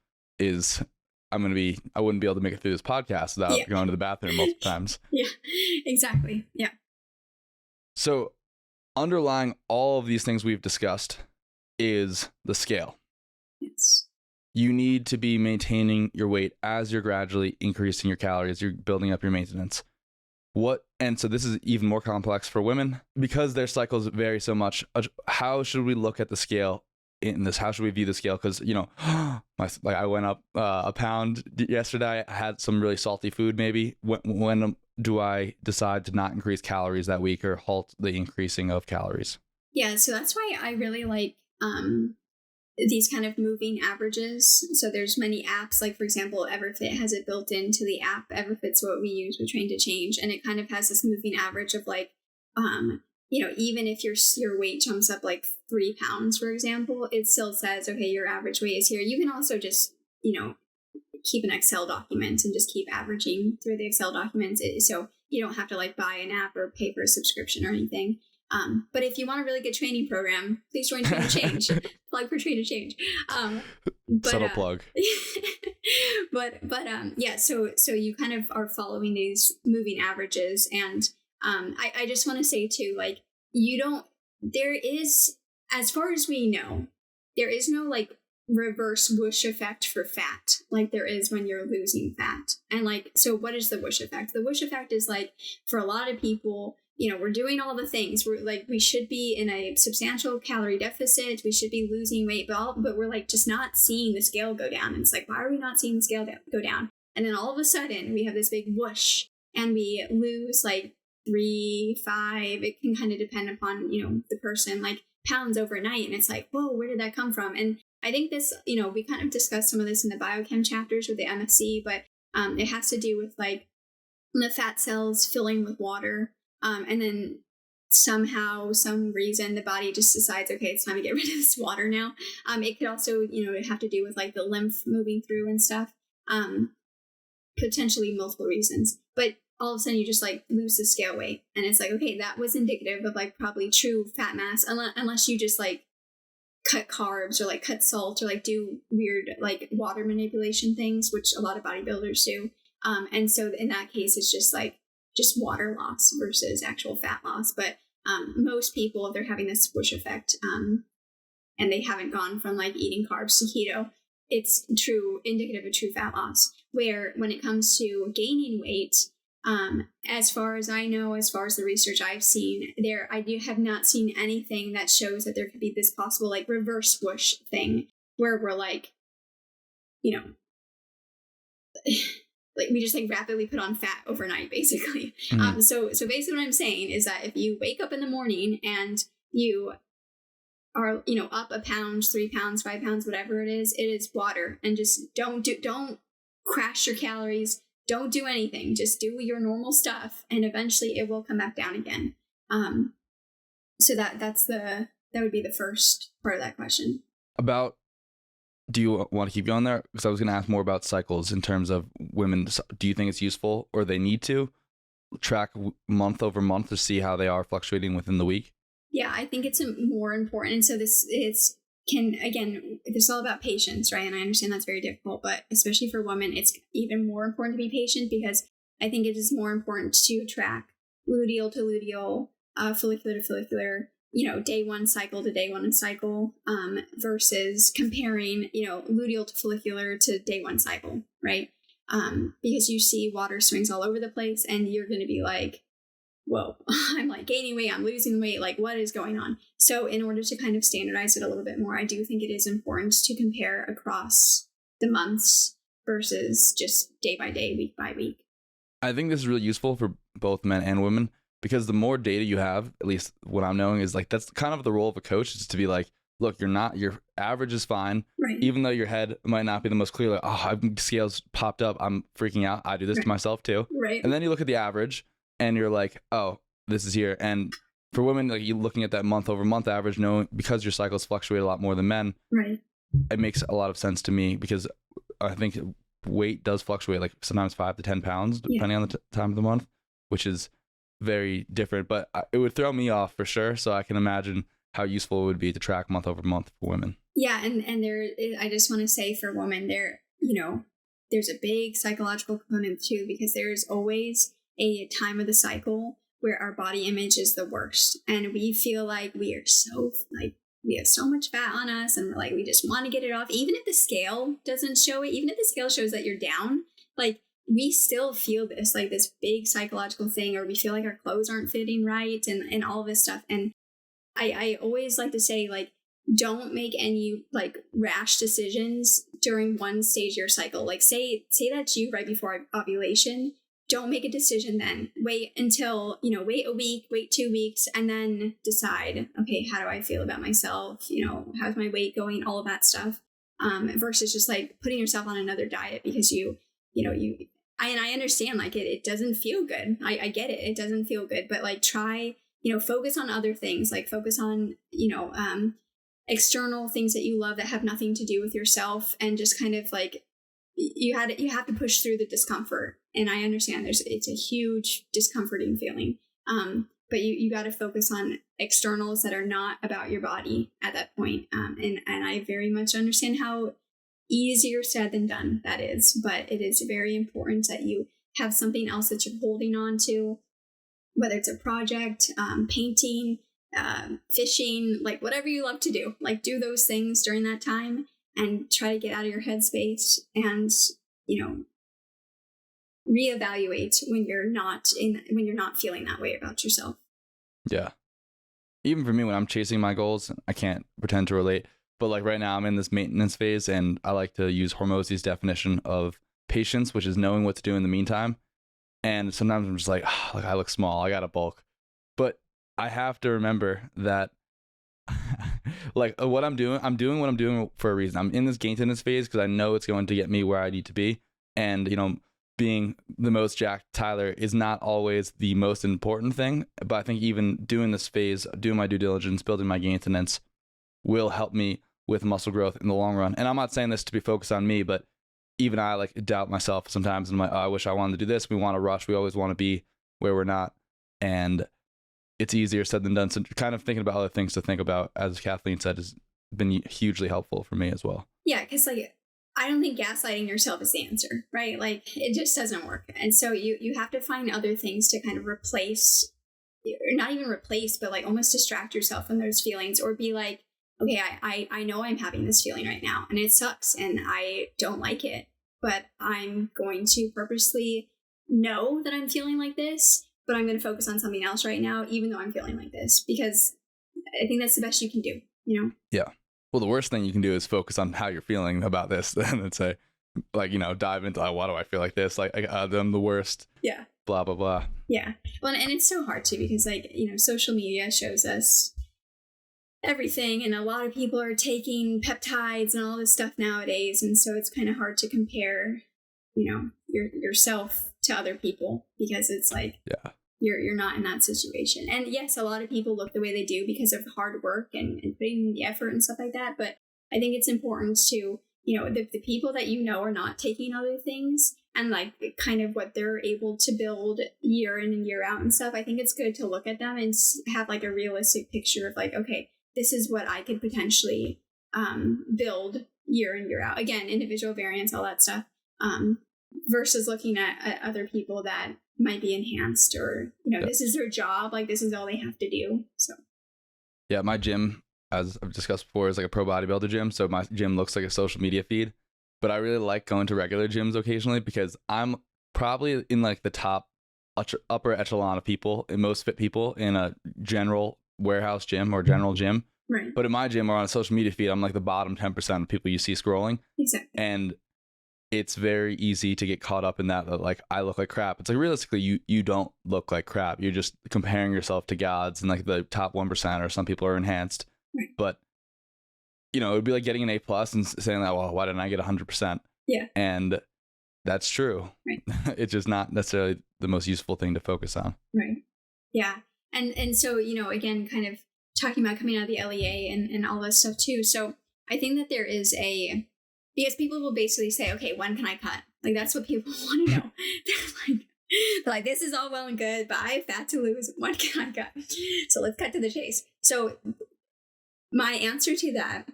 I wouldn't be able to make it through this podcast without going to the bathroom multiple times. Yeah, exactly. Yeah. So underlying all of these things we've discussed is the scale. Yes. You need to be maintaining your weight as you're gradually increasing your calories, you're building up your maintenance. And so this is even more complex for women because their cycles vary so much. How should we look at the scale in this? How should we view the scale? Because, I went up a pound yesterday. I had some really salty food maybe. When do I decide to not increase calories that week or halt the increasing of calories? Yeah, so that's why I really like these kind of moving averages. So there's many apps, like for example, Everfit has it built into the app. Everfit's what we use with Train to Change, and it kind of has this moving average of like, even if your weight jumps up like 3 pounds, for example, it still says, okay, your average weight is here. You can also just, keep an Excel document and just keep averaging through the Excel documents. So you don't have to like buy an app or pay for a subscription or anything. But if you want a really good training program, please join Train to Change. Plug for Train to Change. Subtle plug. Yeah. So you kind of are following these moving averages, and I just want to say too, like there is, as far as we know, there is no like reverse whoosh effect for fat like there is when you're losing fat. And like, so what is the whoosh effect? The whoosh effect is like, for a lot of people, we're doing all the things. We're like, we should be in a substantial calorie deficit. We should be losing weight, but we're like just not seeing the scale go down. And it's like, why are we not seeing the scale go down? And then all of a sudden we have this big whoosh and we lose like 3, 5. It can kind of depend upon, the person, like pounds overnight. And it's like, whoa, where did that come from? And I think this, we kind of discussed some of this in the biochem chapters with the MSc, but it has to do with like the fat cells filling with water. And then somehow, some reason, the body just decides, okay, it's time to get rid of this water now. It could also, have to do with like the lymph moving through and stuff. Potentially multiple reasons. But all of a sudden you just like lose the scale weight. And it's like, okay, that was indicative of like probably true fat mass, unless you just like cut carbs or like cut salt or like do weird like water manipulation things, which a lot of bodybuilders do. And so in that case, it's just water loss versus actual fat loss. But most people, if they're having this whoosh effect and they haven't gone from like eating carbs to keto, it's indicative of true fat loss. Where when it comes to gaining weight, as far as I know, as far as the research I've seen, I have not seen anything that shows that there could be this possible like reverse whoosh thing where we're like, like we just like rapidly put on fat overnight, basically. Mm-hmm. So basically what I'm saying is that if you wake up in the morning and you are, up a pound, 3 pounds, 5 pounds, whatever it is water, and just don't crash your calories. Don't do anything. Just do your normal stuff, and eventually it will come back down again. So that would be the first part of that question. Do you want to keep going there? Because I was going to ask more about cycles in terms of women. Do you think it's useful, or they need to track month over month to see how they are fluctuating within the week? Yeah, I think it's more important. And so this is all about patience, right? And I understand that's very difficult, but especially for women, it's even more important to be patient, because I think it is more important to track luteal to luteal, follicular to follicular, day one cycle to day one cycle, versus comparing, luteal to follicular to day one cycle, right? Because you see water swings all over the place, and you're going to be like, whoa, I'm like gaining weight, I'm losing weight, like what is going on? So in order to kind of standardize it a little bit more, I do think it is important to compare across the months versus just day by day, week by week. I think this is really useful for both men and women, because the more data you have, at least what I'm knowing is like, that's kind of the role of a coach, is to be like, look, your average is fine. Right. Even though your head might not be the most clear, like, scales popped up, I'm freaking out. I do this to myself too. Right. And then you look at the average and you're like, oh, this is here. And for women, like, you looking at that month over month average, knowing because your cycles fluctuate a lot more than men, right? It makes a lot of sense to me, because I think weight does fluctuate, like sometimes 5 to 10 pounds, depending on the time of the month, which is very different. But it would throw me off for sure. So I can imagine how useful it would be to track month over month for women. Yeah, and I just want to say for women, there's a big psychological component too, because there's always a time of the cycle where our body image is the worst. And we feel like we are so like, we have so much fat on us and we're like, we just want to get it off. Even if the scale doesn't show it, even if the scale shows that you're down, like we still feel this, like this big psychological thing, or we feel like our clothes aren't fitting right and all this stuff. And I always like to say, like, don't make any like rash decisions during one stage of your cycle. Like say that's you right before ovulation. Don't make a decision then. Wait until, wait a week, wait 2 weeks, and then decide, okay, how do I feel about myself? How's my weight going? All of that stuff. Versus just like putting yourself on another diet because I understand like it doesn't feel good. I get it. It doesn't feel good, but like try, focus on other things, like focus on, external things that you love that have nothing to do with yourself, and just kind of like, you have to push through the discomfort. And I understand it's a huge discomforting feeling. But you got to focus on externals that are not about your body at that point. And I very much understand how easier said than done that is, but it is very important that you have something else that you're holding on to, whether it's a project, painting, fishing, like whatever you love to do, like do those things during that time and try to get out of your headspace and, reevaluate when you're not feeling that way about yourself. Yeah. Even for me, when I'm chasing my goals, I can't pretend to relate, but like right now I'm in this maintenance phase, and I like to use Hormozzi's definition of patience, which is knowing what to do in the meantime. And sometimes I'm just like, like I look small, I gotta bulk. But I have to remember that like what I'm doing what I'm doing for a reason. I'm in this gain tenderness phase because I know it's going to get me where I need to be. And, being the most jacked Tyler is not always the most important thing. But I think even doing this phase, doing my due diligence, building my gain tenderness will help me with muscle growth in the long run. And I'm not saying this to be focused on me, but even I like doubt myself sometimes. And I'm like, oh, I wish I wanted to do this. We want to rush. We always want to be where we're not. And it's easier said than done. So kind of thinking about other things to think about, as Kathleen said, has been hugely helpful for me as well. Yeah, because like I don't think gaslighting yourself is the answer, right? Like it just doesn't work. And so you have to find other things to kind of replace, or not even replace, but like almost distract yourself from those feelings, or be like, okay, I know I'm having this feeling right now and it sucks and I don't like it, but I'm going to purposely know that I'm feeling like this, but I'm going to focus on something else right now, even though I'm feeling like this, because I think that's the best you can do, Yeah. Well, the worst thing you can do is focus on how you're feeling about this and then say, like, dive into, like, why do I feel like this? Like, I'm the worst. Yeah. Blah, blah, blah. Yeah. Well, and it's so hard too, because like, social media shows us everything, and a lot of people are taking peptides and all this stuff nowadays. And so it's kind of hard to compare, yourself to other people, because it's like, yeah, you're not in that situation. And yes, a lot of people look the way they do because of hard work and putting the effort and stuff like that. But I think it's important to, the people that are not taking other things, and like kind of what they're able to build year in and year out and stuff. I think it's good to look at them and have like a realistic picture of like, okay, this is what I could potentially build year in, year out. Again, individual variance, all that stuff. Versus looking at other people that might be enhanced, or this is their job, like this is all they have to do. So yeah, my gym, as I've discussed before, is like a pro bodybuilder gym, so my gym looks like a social media feed. But I really like going to regular gyms occasionally, because I'm probably in like the top upper echelon of people, and most fit people in a general warehouse gym or general gym. Right. But in my gym or on a social media feed, I'm like the bottom 10% of people you see scrolling. Exactly. And it's very easy to get caught up in that like I look like crap. It's like realistically you don't look like crap. You're just comparing yourself to gods and like the top 1%, or some people are enhanced. Right. But it would be like getting an A+ and saying that, well, why didn't I get 100%? Yeah. And that's true. Right. It's just not necessarily the most useful thing to focus on. Right. Yeah. And so, again, kind of talking about coming out of the LEA and all this stuff too. So I think that there is because people will basically say, okay, when can I cut? Like, that's what people want to know. they're like, this is all well and good, but I have fat to lose. When can I cut? So let's cut to the chase. So my answer to that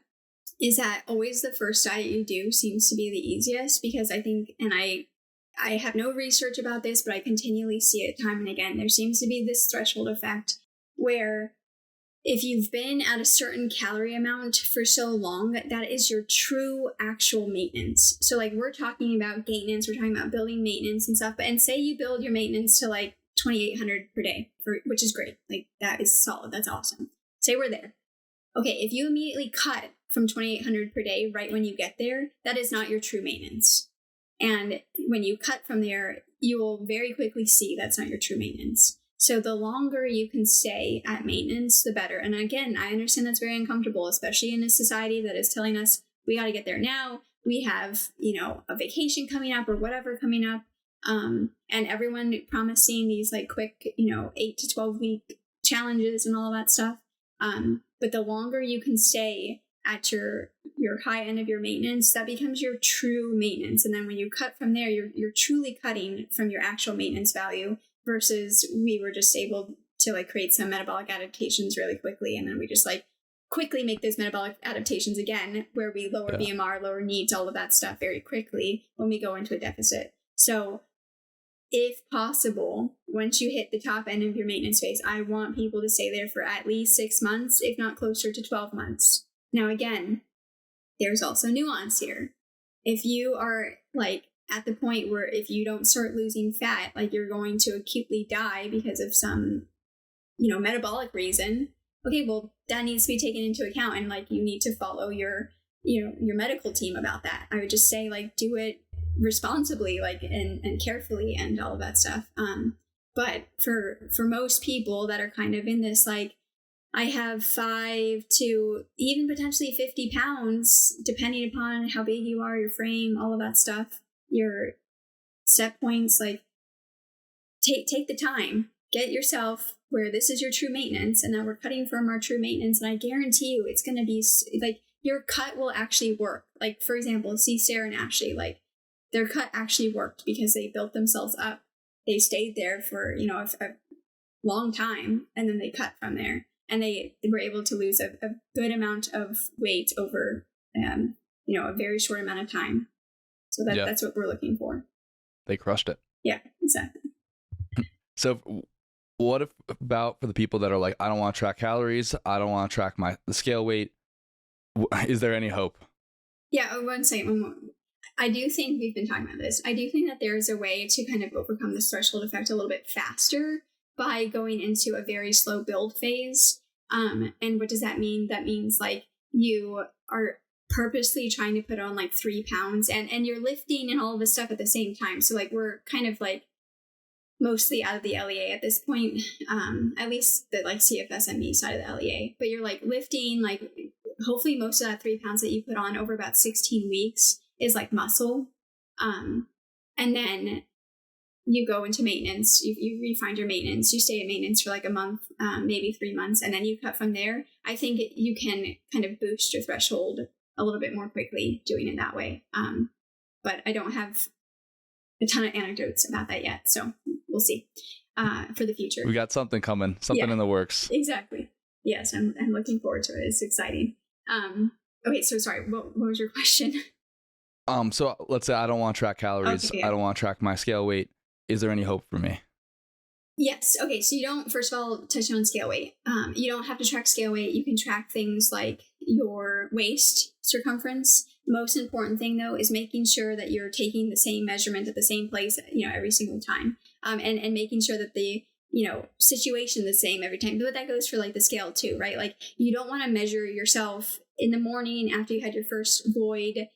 is that always the first diet you do seems to be the easiest, because I think, and I I have no research about this, but I continually see it time and again. There seems to be this threshold effect where if you've been at a certain calorie amount for so long, that is your true actual maintenance. So like we're talking about maintenance, we're talking about building maintenance and stuff, and say you build your maintenance to like 2,800 per day, which is great. Like that is solid. That's awesome. Say we're there. Okay, if you immediately cut from 2,800 per day right when you get there, that is not your true maintenance. And when you cut from there, you will very quickly see that's not your true maintenance. So the longer you can stay at maintenance, the better. And again, I understand that's very uncomfortable, especially in a society that is telling us we got to get there now. We have, a vacation coming up or whatever coming up. And everyone promising these like quick, 8 to 12 week challenges and all of that stuff. But the longer you can stay at your high end of your maintenance, that becomes your true maintenance. And then when you cut from there, you're truly cutting from your actual maintenance value versus we were just able to like create some metabolic adaptations really quickly. And then we just like quickly make those metabolic adaptations again, where we lower BMR, lower needs, all of that stuff very quickly when we go into a deficit. So if possible, once you hit the top end of your maintenance phase, I want people to stay there for at least 6 months, if not closer to 12 months. Now, again, there's also nuance here. If you are like at the point where if you don't start losing fat, like you're going to acutely die because of some, metabolic reason, okay, well, that needs to be taken into account. And like, you need to follow your medical team about that. I would just say like, do it responsibly, like, and carefully and all of that stuff. But for most people that are kind of in this, like, I have 5 to even potentially 50 pounds, depending upon how big you are, your frame, all of that stuff, your set points, like take the time, get yourself where this is your true maintenance, and that we're cutting from our true maintenance. And I guarantee you it's going to be like your cut will actually work. Like, for example, see Sarah and Ashley, like their cut actually worked because they built themselves up. They stayed there for, a long time, and then they cut from there. And they were able to lose a good amount of weight over, a very short amount of time. So that's what we're looking for. They crushed it. Yeah, exactly. So what about for the people that are like, I don't want to track calories, I don't want to track the scale weight? Is there any hope? Yeah, one second. I do think we've been talking about this. I do think that there's a way to kind of overcome this threshold effect a little bit faster by going into a very slow build phase. And what does that mean? That means like you are purposely trying to put on like 3 pounds and you're lifting and all of this stuff at the same time. So like we're kind of like mostly out of the LEA at this point, at least the like CFSME side of the LEA. But you're like lifting, like hopefully most of that 3 pounds that you put on over about 16 weeks is like muscle. And then you go into maintenance, you refine your maintenance, you stay at maintenance for like a month, maybe 3 months, and then you cut from there. I think you can kind of boost your threshold a little bit more quickly doing it that way. But I don't have a ton of anecdotes about that yet, so we'll see for the future. We got something coming, something in the works. Exactly. Yes, I'm looking forward to it. It's exciting. Okay, so sorry, what was your question? So let's say I don't want to track calories. Okay, yeah. I don't want to track my scale weight. Is there any hope for me? Yes. Okay. So you don't, first of all, touch on scale weight. You don't have to track scale weight. You can track things like your waist circumference. Most important thing though is making sure that you're taking the same measurement at the same place, every single time. And making sure that the, situation the same every time. But that goes for like the scale too, right? Like you don't want to measure yourself in the morning after you had your first void,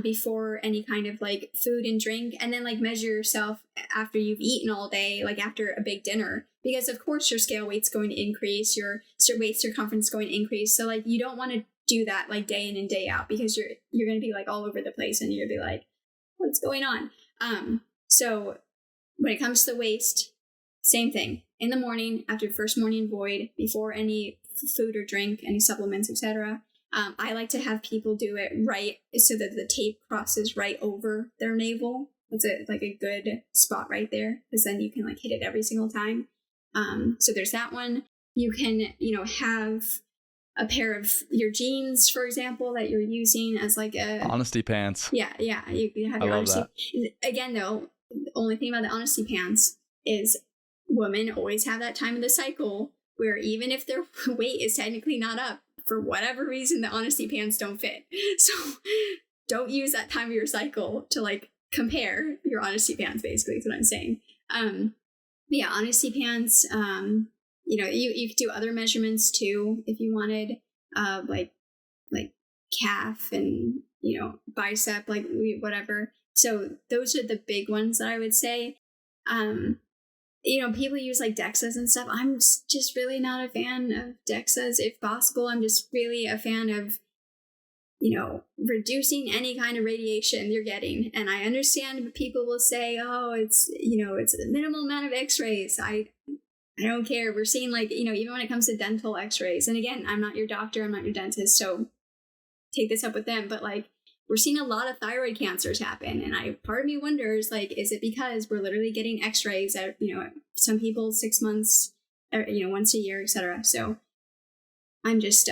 before any kind of like food and drink, and then like measure yourself after you've eaten all day, like after a big dinner, because of course your scale weight's going to increase, your waist circumference is going to increase. So like you don't want to do that like day in and day out, because you're going to be like all over the place and you're going to be like, what's going on? So when it comes to the waist, same thing. In the morning, after first morning void, before any food or drink, any supplements, etc. I like to have people do it right so that the tape crosses right over their navel. It's like a good spot right there, because then you can like hit it every single time. So there's that one. You can, have a pair of your jeans, for example, that you're using as like a honesty pants. Yeah. You have your honesty. Again, though, the only thing about the honesty pants is women always have that time of the cycle where even if their weight is technically not up, for whatever reason, the honesty pants don't fit. So don't use that time of your cycle to like compare your honesty pants, basically, is what I'm saying. Yeah, honesty pants, you know, you could do other measurements too if you wanted, like calf and, you know, bicep, like whatever. So those are the big ones that I would say. You know, people use like DEXAs and stuff. I'm just really not a fan of DEXAs. If possible, I'm just really a fan of, you know, reducing any kind of radiation you're getting. And I understand people will say, oh, it's, you know, it's a minimal amount of x-rays. I don't care. We're seeing like, you know, even when it comes to dental x-rays, and again, I'm not your doctor, I'm not your dentist, so take this up with them, but like, we're seeing a lot of thyroid cancers happen. And part of me wonders, like, is it because we're literally getting x-rays at, you know, some people 6 months, or, you know, once a year, etc. So I'm just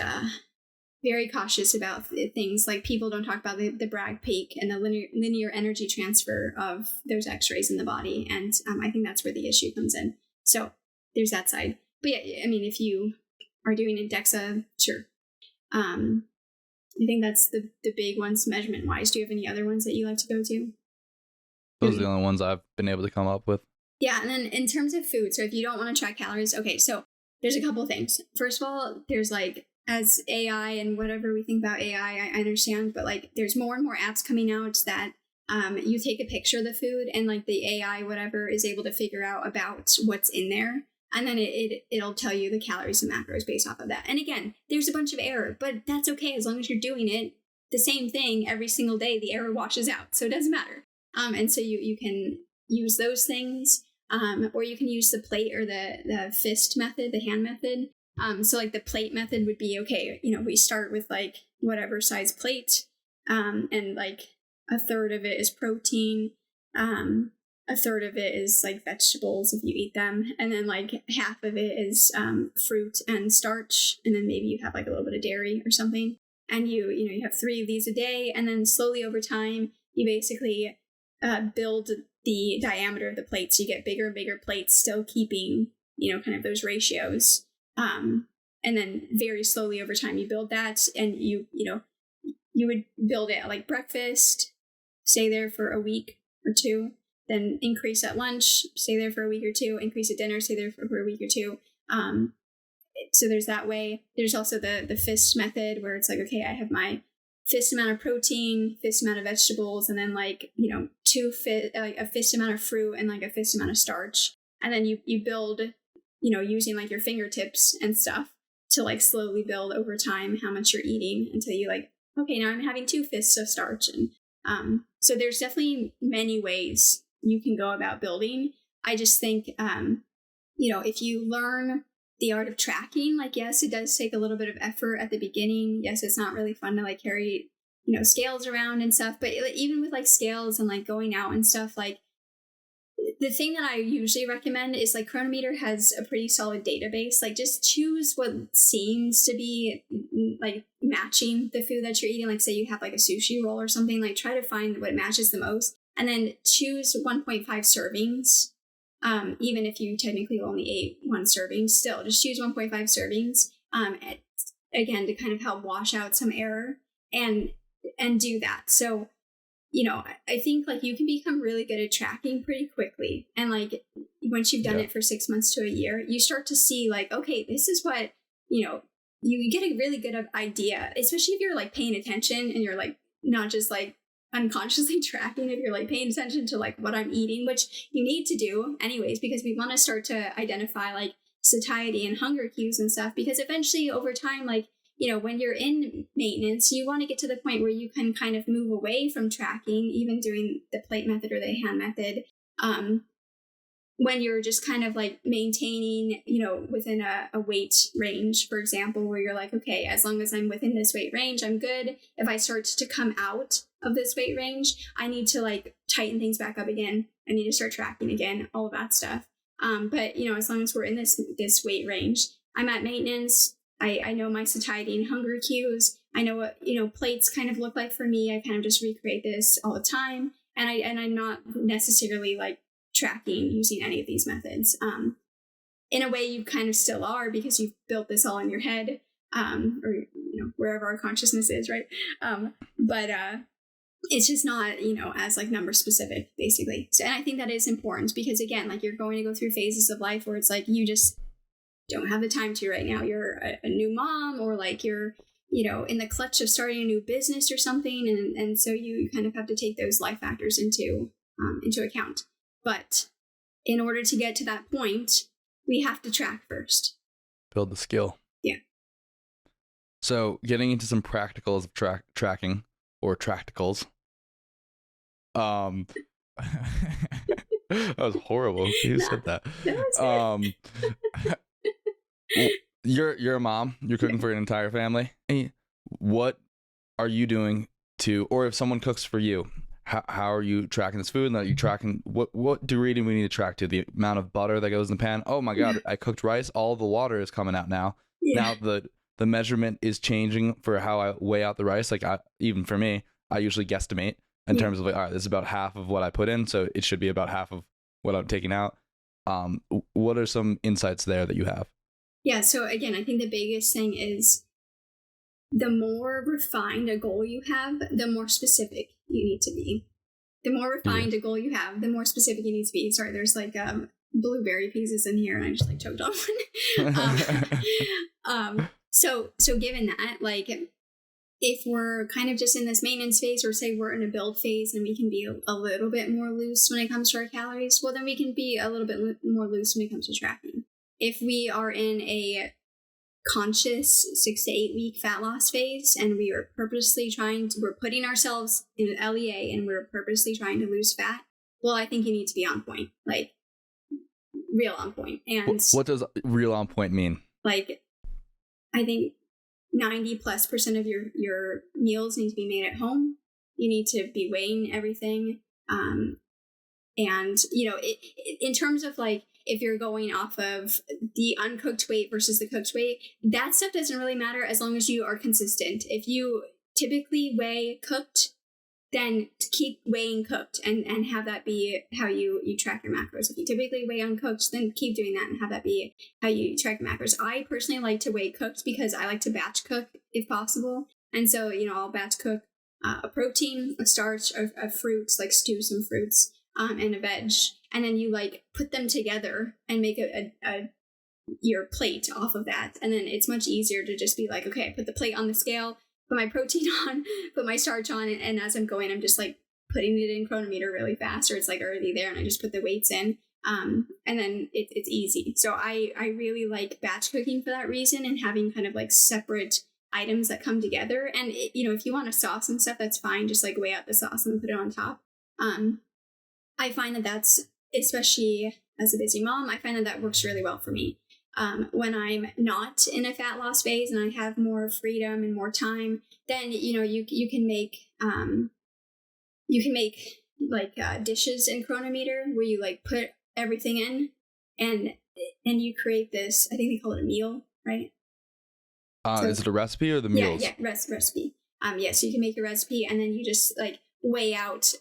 very cautious about things like people don't talk about the Bragg peak and the linear energy transfer of those x-rays in the body. And I think that's where the issue comes in. So there's that side. But yeah, I mean, if you are doing a DEXA, sure. I think that's the big ones measurement wise. Do you have any other ones that you like to go to? Those are the only ones I've been able to come up with. Yeah, and then in terms of food, so if you don't want to track calories, okay, so there's a couple of things. First of all, there's like, as AI and whatever we think about AI, I understand, but like there's more and more apps coming out that you take a picture of the food and like the AI, whatever, is able to figure out about what's in there. And then it'll tell you the calories and macros based off of that. And again, there's a bunch of error, but that's okay as long as you're doing it the same thing every single day. The error washes out, so it doesn't matter. And so you can use those things, or you can use the plate or the fist method, the hand method. So like the plate method would be, okay, you know, we start with like whatever size plate, and like a third of it is protein. A third of it is like vegetables if you eat them, and then like half of it is fruit and starch, and then maybe you have like a little bit of dairy or something. And you have 3 of these a day, and then slowly over time you basically build the diameter of the plate, so you get bigger and bigger plates, still keeping, you know, kind of those ratios. And then very slowly over time you build that, and you would build it at like breakfast, stay there for a week or 2. Then increase at lunch, stay there for a week or 2, increase at dinner, stay there for a week or 2. So there's that way. There's also the fist method where it's like, okay, I have my fist amount of protein, fist amount of vegetables, and then like, you know, a fist amount of fruit and like a fist amount of starch. And then you build, you know, using like your fingertips and stuff to like slowly build over time how much you're eating until you like, okay, now I'm having 2 fists of starch. And so there's definitely many ways you can go about building. I just think, you know, if you learn the art of tracking, like, yes, it does take a little bit of effort at the beginning. Yes, it's not really fun to like carry, you know, scales around and stuff, but even with like scales and like going out and stuff, like the thing that I usually recommend is like Chronometer has a pretty solid database. Like just choose what seems to be like matching the food that you're eating. Like say you have like a sushi roll or something, like try to find what matches the most. And then choose 1.5 servings. Even if you technically only ate 1 serving, still just choose 1.5 servings. Again, to kind of help wash out some error and do that. So, you know, I think like you can become really good at tracking pretty quickly. And like once you've done it for 6 months to a year, you start to see like, okay, this is what, you know, you get a really good idea, especially if you're like paying attention and you're like not just like unconsciously tracking, if you're like paying attention to like what I'm eating, which you need to do anyways, because we want to start to identify like satiety and hunger cues and stuff, because eventually over time, like, you know, when you're in maintenance, you want to get to the point where you can kind of move away from tracking, even doing the plate method or the hand method, when you're just kind of like maintaining, you know, within a weight range, for example, where you're like, okay, as long as I'm within this weight range, I'm good. If I start to come out of this weight range, I need to like tighten things back up again. I need to start tracking again, all of that stuff. But, you know, as long as we're in this weight range, I'm at maintenance. I know my satiety and hunger cues. I know what, you know, plates kind of look like for me. I kind of just recreate this all the time. And I'm not necessarily like tracking using any of these methods. In a way, you kind of still are, because you've built this all in your head, or wherever our consciousness is, right? But it's just not as like number specific, basically. So, and I think that is important, because again, like, you're going to go through phases of life where it's like you just don't have the time to right now. You're a new mom, or like you're in the clutch of starting a new business or something, and so you kind of have to take those life factors into account. But in order to get to that point, we have to track first. Build the skill. Yeah. So getting into some practicals of tracking, or tracticals. That was horrible. You said that. You're a mom. You're cooking for an entire family. What are you doing or if someone cooks for you, how are you tracking this food? And are you tracking what degree do we need to track to? The amount of butter that goes in the pan. Oh my God, I cooked rice. All the water is coming out now. Yeah. Now the measurement is changing for how I weigh out the rice. Like even for me, I usually guesstimate in terms of like, all right, this is about half of what I put in, so it should be about half of what I'm taking out. What are some insights there that you have? Yeah, so again, I think the biggest thing is the more refined a goal you have, the more specific you need to be. The more refined a goal you have, the more specific you need to be. Sorry, there's like blueberry pieces in here, and I just like choked on one. So given that, like, if we're kind of just in this maintenance phase, or say we're in a build phase and we can be a little bit more loose when it comes to our calories, well, then we can be a little bit more loose when it comes to tracking. If we are in a conscious 6 to 8 week fat loss phase, and we are purposely we're putting ourselves in an LEA and we're purposely trying to lose fat, well, I think you need to be on point, like real on point. And what does real on point mean? Like, I think 90+% of your meals need to be made at home. You need to be weighing everything. And, in terms of like, if you're going off of the uncooked weight versus the cooked weight, that stuff doesn't really matter as long as you are consistent. If you typically weigh cooked, then keep weighing cooked and have that be how you track your macros. If you typically weigh uncooked, then keep doing that and have that be how you track your macros. I personally like to weigh cooked because I like to batch cook if possible. And so, I'll batch cook a protein, a starch, a fruits, like stew some fruits, and a veg. And then you like put them together and make your plate off of that. And then it's much easier to just be like, okay, I put the plate on the scale, put my protein on, put my starch on, and as I'm going, I'm just like putting it in Chronometer really fast, or it's like already there and I just put the weights in. And then it's easy. So I really like batch cooking for that reason, and having kind of like separate items that come together. And if you want a sauce and stuff, that's fine. Just like weigh out the sauce and put it on top. I find that's, especially as a busy mom, I find that works really well for me. When I'm not in a fat loss phase and I have more freedom and more time, then you can make like dishes in Chronometer where you like put everything in, and you create this. I think they call it a meal, right? Is it a recipe or the meals? Yeah, recipe. So you can make a recipe, and then you just like weigh out,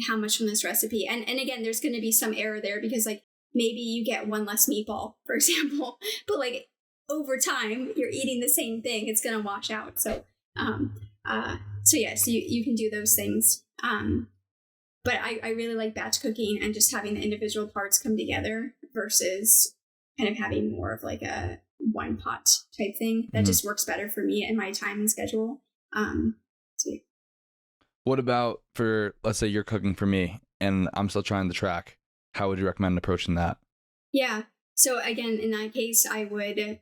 how much from this recipe. And again, there's going to be some error there, because like maybe you get one less meatball, for example, but like over time you're eating the same thing, it's going to wash out. So you can do those things. But I really like batch cooking and just having the individual parts come together versus kind of having more of like a one pot type thing. That just works better for me and my time and schedule. What about for, let's say you're cooking for me and I'm still trying to track, how would you recommend approaching that? Yeah. So again, in that case, I would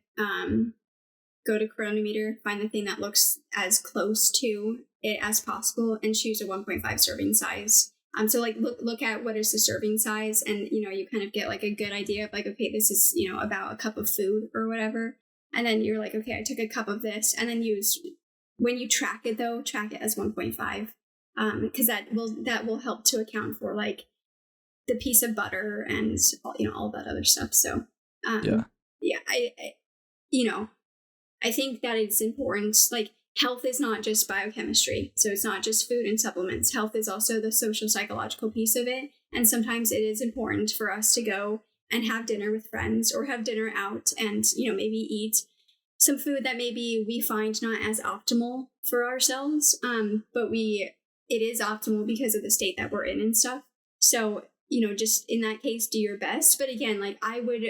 go to Chronometer, find the thing that looks as close to it as possible, and choose a 1.5 serving size. So like look at what is the serving size, and you kind of get like a good idea of like, okay, this is about a cup of food or whatever. And then you're like, okay, I took a cup of this, and then when you track it though, track it as 1.5. Because that will help to account for like the piece of butter and all that other stuff. So I think that it's important. Like, health is not just biochemistry, so it's not just food and supplements. Health is also the social psychological piece of it, And sometimes it is important for us to go and have dinner with friends or have dinner out and, maybe eat some food that maybe we find not as optimal for ourselves. But it is optimal because of the state that we're in and stuff. So, just in that case, do your best. But again, like I would,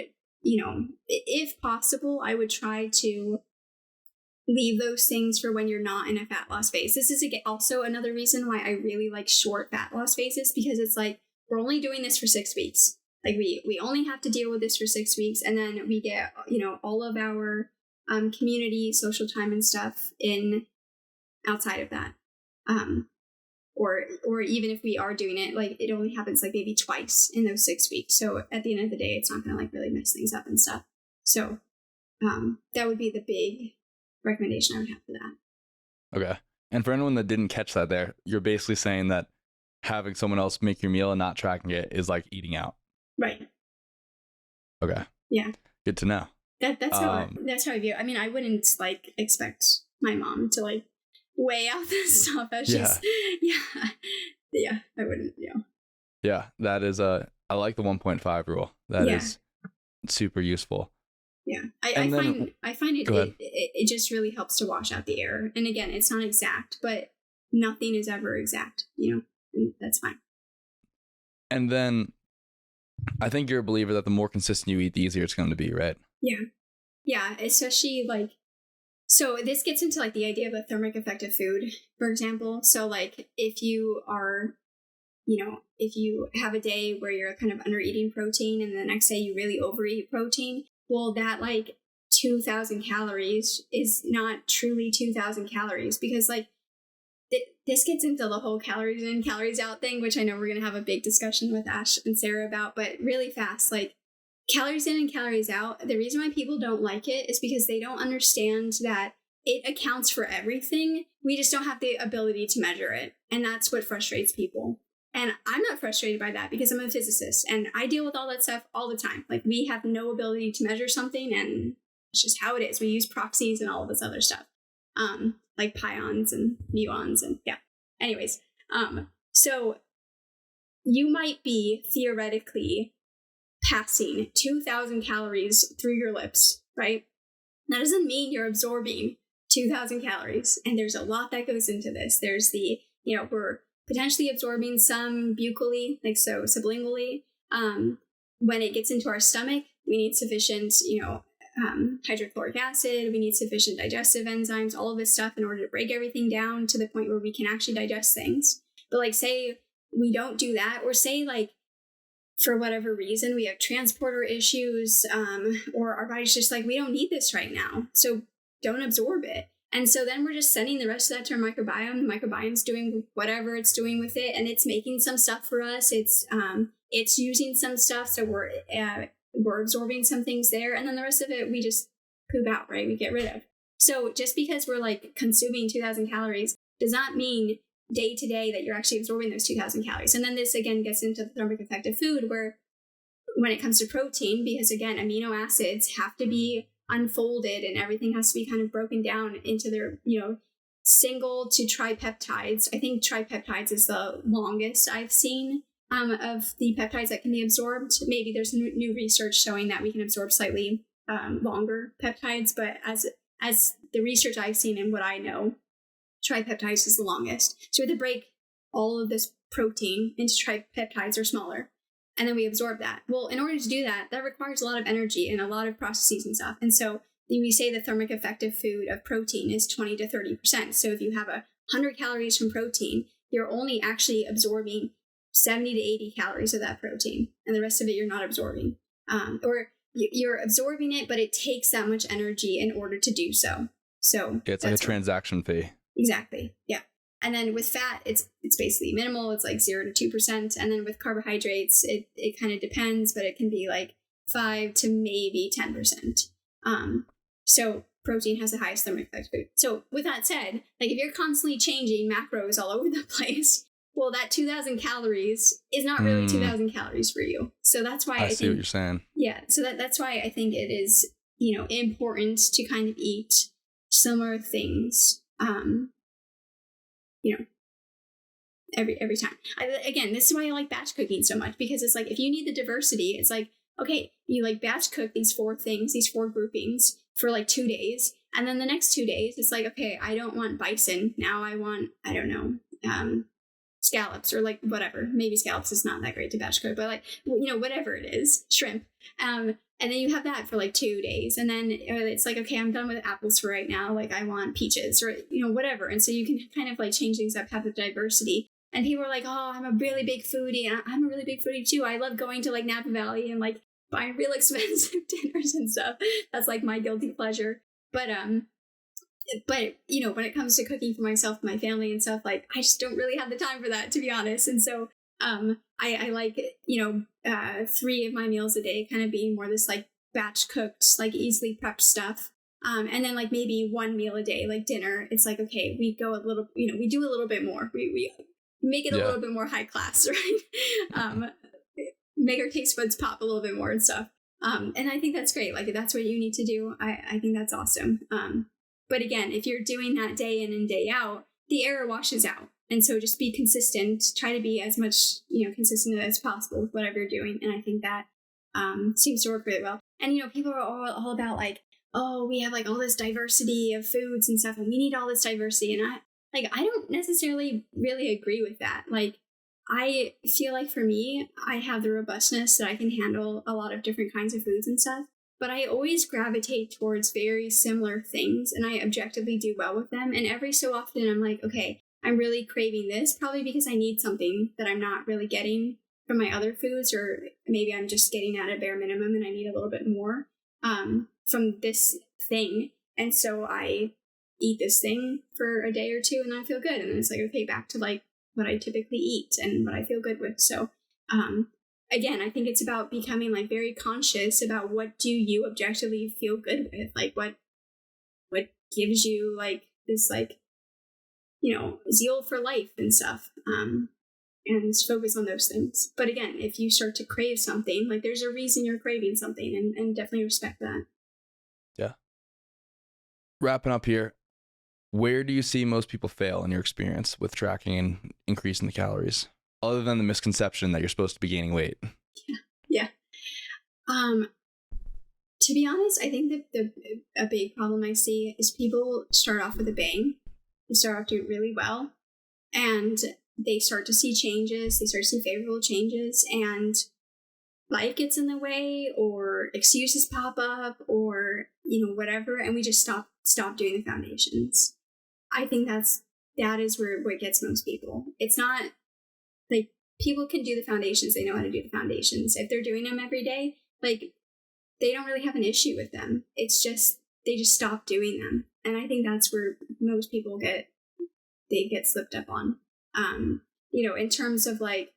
if possible, I would try to leave those things for when you're not in a fat loss phase. This is also another reason why I really like short fat loss phases, because it's like, we're only doing this for 6 weeks. Like we only have to deal with this for 6 weeks. And then we get, all of our community, social time and stuff in outside of that. Or even if we are doing it, like it only happens like maybe twice in those 6 weeks. So at the end of the day, it's not going to like really mess things up and stuff. So that would be the big recommendation I would have for that. Okay. And for anyone that didn't catch that there, you're basically saying that having someone else make your meal and not tracking it is like eating out. Right. Okay. Yeah. Good to know. That's how I view it. I mean, I wouldn't like expect my mom to like weigh out this stuff. Yeah, I wouldn't. Yeah, that is I like the 1.5 rule. That is super useful. Yeah, I find it just really helps to wash out the error. And again, it's not exact, but nothing is ever exact. And that's fine. And then I think you're a believer that the more consistent you eat, the easier it's going to be, right? Yeah, especially like, so this gets into like the idea of a thermic effect of food, for example. So like if you are, if you have a day where you're kind of under eating protein and the next day you really overeat protein, well, that like 2,000 calories is not truly 2,000 calories, because like this gets into the whole calories in, calories out thing, which I know we're going to have a big discussion with Ash and Sarah about, but really fast, like calories in and calories out. The reason why people don't like it is because they don't understand that it accounts for everything. We just don't have the ability to measure it. And that's what frustrates people. And I'm not frustrated by that because I'm a physicist and I deal with all that stuff all the time. Like we have no ability to measure something, and it's just how it is. We use proxies and all of this other stuff. Like pions and muons and anyways. So you might be theoretically passing 2,000 calories through your lips, right? That doesn't mean you're absorbing 2,000 calories. And there's a lot that goes into this. There's the, we're potentially absorbing some buccally, like so sublingually. When it gets into our stomach, we need sufficient, hydrochloric acid. We need sufficient digestive enzymes, all of this stuff in order to break everything down to the point where we can actually digest things. But like, say we don't do that, or say like, for whatever reason, we have transporter issues, or our body's just like, we don't need this right now, so don't absorb it. And so then we're just sending the rest of that to our microbiome. The microbiome's doing whatever it's doing with it, and it's making some stuff for us. It's using some stuff, so we're absorbing some things there, and then the rest of it we just poop out, right? We get rid of. So just because we're like consuming 2,000 calories does not mean day to day that you're actually absorbing those 2,000 calories. And then this again gets into the thermic effect of food, where when it comes to protein, because again, amino acids have to be unfolded and everything has to be kind of broken down into their, single to tripeptides. I think tripeptides is the longest I've seen of the peptides that can be absorbed. Maybe there's new research showing that we can absorb slightly longer peptides, but as the research I've seen and what I know, tripeptides is the longest. So we have to break all of this protein into tripeptides or smaller, and then we absorb that. Well, in order to do that, that requires a lot of energy and a lot of processes and stuff. And so we say the thermic effect of food of protein is 20 to 30%. So if you have 100 calories from protein, you're only actually absorbing 70 to 80 calories of that protein, and the rest of it you're not absorbing. Or you're absorbing it, but it takes that much energy in order to do so. So it's like a transaction fee. Exactly. Yeah. And then with fat, it's basically minimal. It's like 0 to 2%. And then with carbohydrates, it kind of depends, but it can be like 5 to maybe 10%. So protein has the highest thermic effect of food. So with that said, like if you're constantly changing macros all over the place, well, that 2,000 calories is not really 2,000 calories for you. So that's why I see what you're saying. Yeah. So that's why I think it is, important to kind of eat similar things, every time. Again, this is why I like batch cooking so much, because it's like, if you need the diversity, it's like, okay, you like batch cook these 4 things, these 4 groupings for like 2 days. And then the next 2 days, it's like, okay, I don't want bison. Now I want, I don't know, scallops, or like whatever. Maybe scallops is not that great to batch cook, but like, whatever it is, shrimp. And then you have that for like 2 days. And then it's like, okay, I'm done with apples for right now. Like, I want peaches, or, whatever. And so you can kind of like change things up, have the diversity. And people are like, oh, I'm a really big foodie. And I'm a really big foodie too. I love going to like Napa Valley and like buying real expensive dinners and stuff. That's like my guilty pleasure. But when it comes to cooking for myself and my family and stuff, like, I just don't really have the time for that, to be honest. And so I like, 3 of my meals a day kind of being more this like batch cooked, like easily prepped stuff. And then like maybe 1 meal a day, like dinner, it's like, okay, we go a little, we do a little bit more. We make it a little bit more high class, right? Make our taste buds pop a little bit more and stuff. And I think that's great. Like, if that's what you need to do, I think that's awesome. But again, if you're doing that day in and day out, the error washes out. And so just be consistent, try to be as much, consistent as possible with whatever you're doing. And I think that seems to work really well. And, people are all about like, oh, we have like all this diversity of foods and stuff, and we need all this diversity. And I don't necessarily really agree with that. Like, I feel like for me, I have the robustness that I can handle a lot of different kinds of foods and stuff. But I always gravitate towards very similar things, and I objectively do well with them. And every so often I'm like, okay, I'm really craving this, probably because I need something that I'm not really getting from my other foods, or maybe I'm just getting at a bare minimum and I need a little bit more from this thing. And so I eat this thing for a day or 2, and then I feel good. And then it's like, okay, back to like what I typically eat and what I feel good with. So again, I think it's about becoming like very conscious about what do you objectively feel good with, like what gives you like this like, zeal for life and stuff, and focus on those things. But again, if you start to crave something, like, there's a reason you're craving something, and definitely respect that. Yeah. Wrapping up here, where do you see most people fail in your experience with tracking and increasing the calories, other than the misconception that you're supposed to be gaining weight? Yeah. To be honest, I think that a big problem I see is people start off with a bang. They start off doing really well, and they start to see changes. They start to see favorable changes, and life gets in the way, or excuses pop up, or whatever, and we just stop doing the foundations. I think that is where it gets most people. It's not like people can do the foundations. They know how to do the foundations. If they're doing them every day, like, they don't really have an issue with them. It's just, they just stop doing them. And I think that's where most people get slipped up on. In terms of like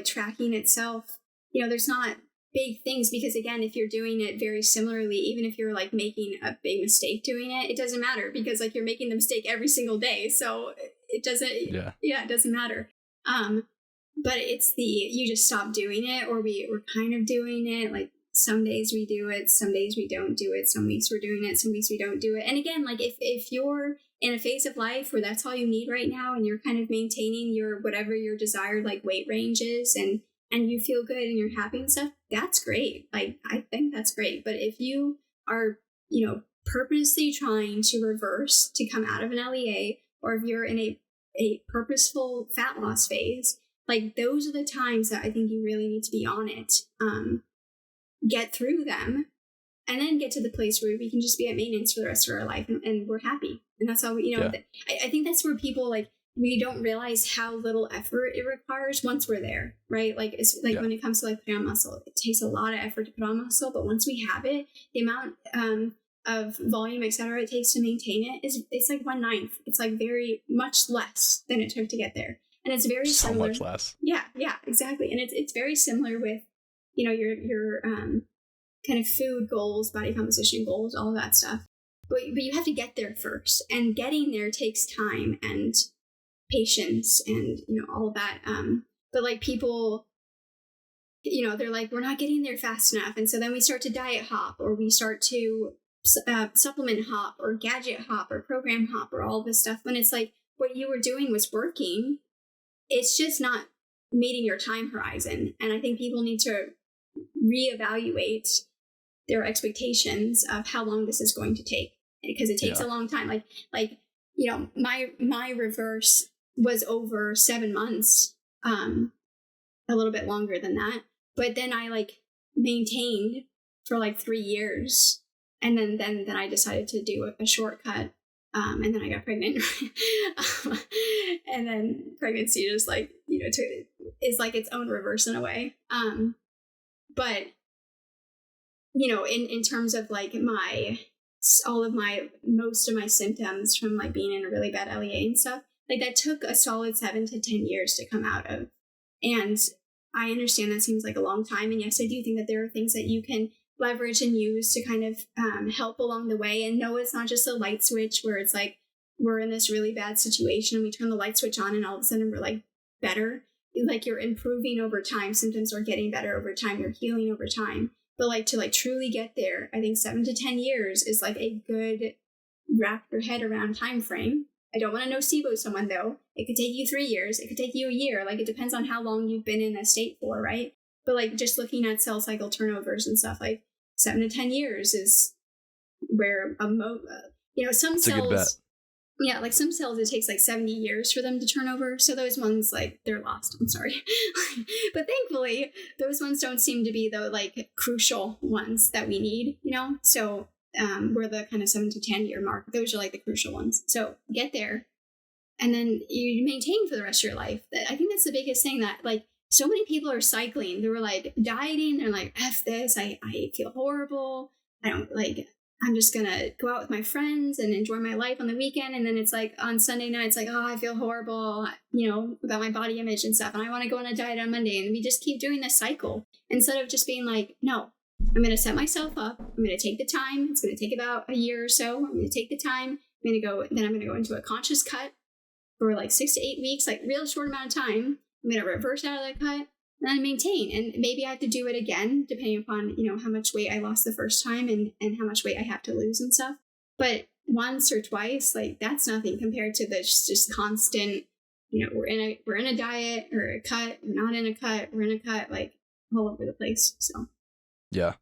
tracking itself, there's not big things, because again, if you're doing it very similarly, even if you're like making a big mistake doing it, it doesn't matter, because like you're making the mistake every single day. So it doesn't, it doesn't matter. But it's you just stop doing it, or we're kind of doing it. Like, some days we do it, some days we don't do it, some weeks we're doing it, some weeks we don't do it. And again, like, if you're in a phase of life where that's all you need right now, and you're kind of maintaining your whatever your desired like weight range is, and you feel good and you're happy and stuff, that's great. Like, I think that's great. But if you are, purposely trying to reverse to come out of an LEA, or if you're in a purposeful fat loss phase, like, those are the times that I think you really need to be on it. Get through them, and then get to the place where we can just be at maintenance for the rest of our life, and we're happy. And that's all we, I think that's where people, like, we don't realize how little effort it requires once we're there, right? Like, it's like when it comes to like putting on muscle, it takes a lot of effort to put on muscle, but once we have it, the amount of volume, etc., it takes to maintain it it's like 1/9. It's like very much less than it took to get there. And it's very similar. So much less. Yeah, exactly. And it's very similar with, your kind of food goals, body composition goals, all of that stuff. But you have to get there first, and getting there takes time and patience and all of that. But like, people, they're like, we're not getting there fast enough, and so then we start to diet hop, or we start to supplement hop or gadget hop or program hop or all this stuff, when it's like what you were doing was working. It's just not meeting your time horizon. And I think people need to reevaluate their expectations of how long this is going to take, because it takes a long time. Like, you know, my reverse was over 7 months, a little bit longer than that. But then I like maintained for like 3 years. And then I decided to do a shortcut. And then I got pregnant. And then pregnancy just like, you know, is like its own reverse in a way. But, you know, in terms of like most of my symptoms from like being in a really bad LEA and stuff, like that took a solid 7 to 10 years to come out of. And I understand that seems like a long time. And yes, I do think that there are things that you can leverage and use to kind of help along the way. And no, it's not just a light switch where it's like we're in this really bad situation and we turn the light switch on and all of a sudden we're like better. Like you're improving over time. Symptoms are getting better over time. You're healing over time. But like to like truly get there, I think 7 to 10 years is like a good wrap your head around time frame. I don't want to nocebo someone though. It could take you 3 years. It could take you a year. Like it depends on how long you've been in a state for, right? But like just looking at cell cycle turnovers and stuff, like 7 to 10 years is where you know, some It's cells. A good bet. Yeah, like some cells it takes like 70 years for them to turn over. So those ones like they're lost. I'm sorry. But thankfully, those ones don't seem to be the like crucial ones that we need, you know? So we're the kind of 7 to 10 year mark. Those are like the crucial ones. So get there and then you maintain for the rest of your life. I think that's the biggest thing, that like so many people are cycling. They were like dieting. They're like, F this. I feel horrible. I'm just going to go out with my friends and enjoy my life on the weekend. And then it's like on Sunday night, it's like, oh, I feel horrible, you know, about my body image and stuff. And I want to go on a diet on Monday. And we just keep doing this cycle instead of just being like, no, I'm going to set myself up. I'm going to take the time. It's going to take about a year or so. I'm going to take the time. I'm going to go into a conscious cut for like 6 to 8 weeks, like real short amount of time. I'm going to reverse out of that cut and then maintain. And maybe I have to do it again, depending upon, you know, how much weight I lost the first time and how much weight I have to lose and stuff. But once or twice, like that's nothing compared to this just constant, you know, we're in a diet or a cut, we're not in a cut, we're in a cut, like all over the place. So yeah.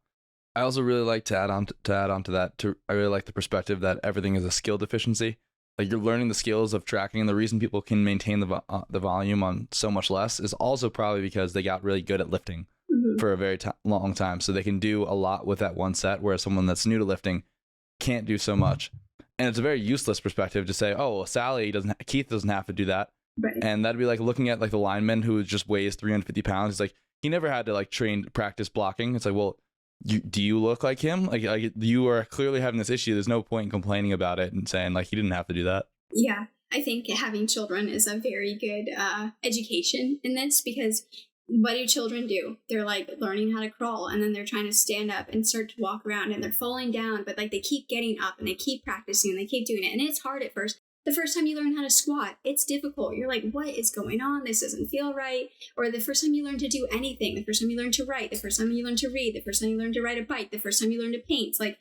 I also really like to add on to that. I really like the perspective that everything is a skill deficiency. Like you're learning the skills of tracking, and the reason people can maintain the volume on so much less is also probably because they got really good at lifting for a very long time. So they can do a lot with that one set, whereas someone that's new to lifting can't do so much. And it's a very useless perspective to say, oh, well, Keith doesn't have to do that. Right. And that'd be like looking at like the lineman who just weighs 350 pounds. It's like, he never had to like practice blocking. It's like, well, do you look like him? Like you are clearly having this issue. There's no point in complaining about it and saying like he didn't have to do that. Yeah, I think having children is a very good education in this, because what do children do? They're like learning how to crawl, and then they're trying to stand up and start to walk around, and they're falling down, but like they keep getting up and they keep practicing and they keep doing it. And it's hard at first. The first time you learn how to squat, it's difficult. You're like, what is going on? This doesn't feel right. Or the first time you learn to do anything, the first time you learn to write, the first time you learn to read, the first time you learn to ride a bike, the first time you learn to paint. It's like,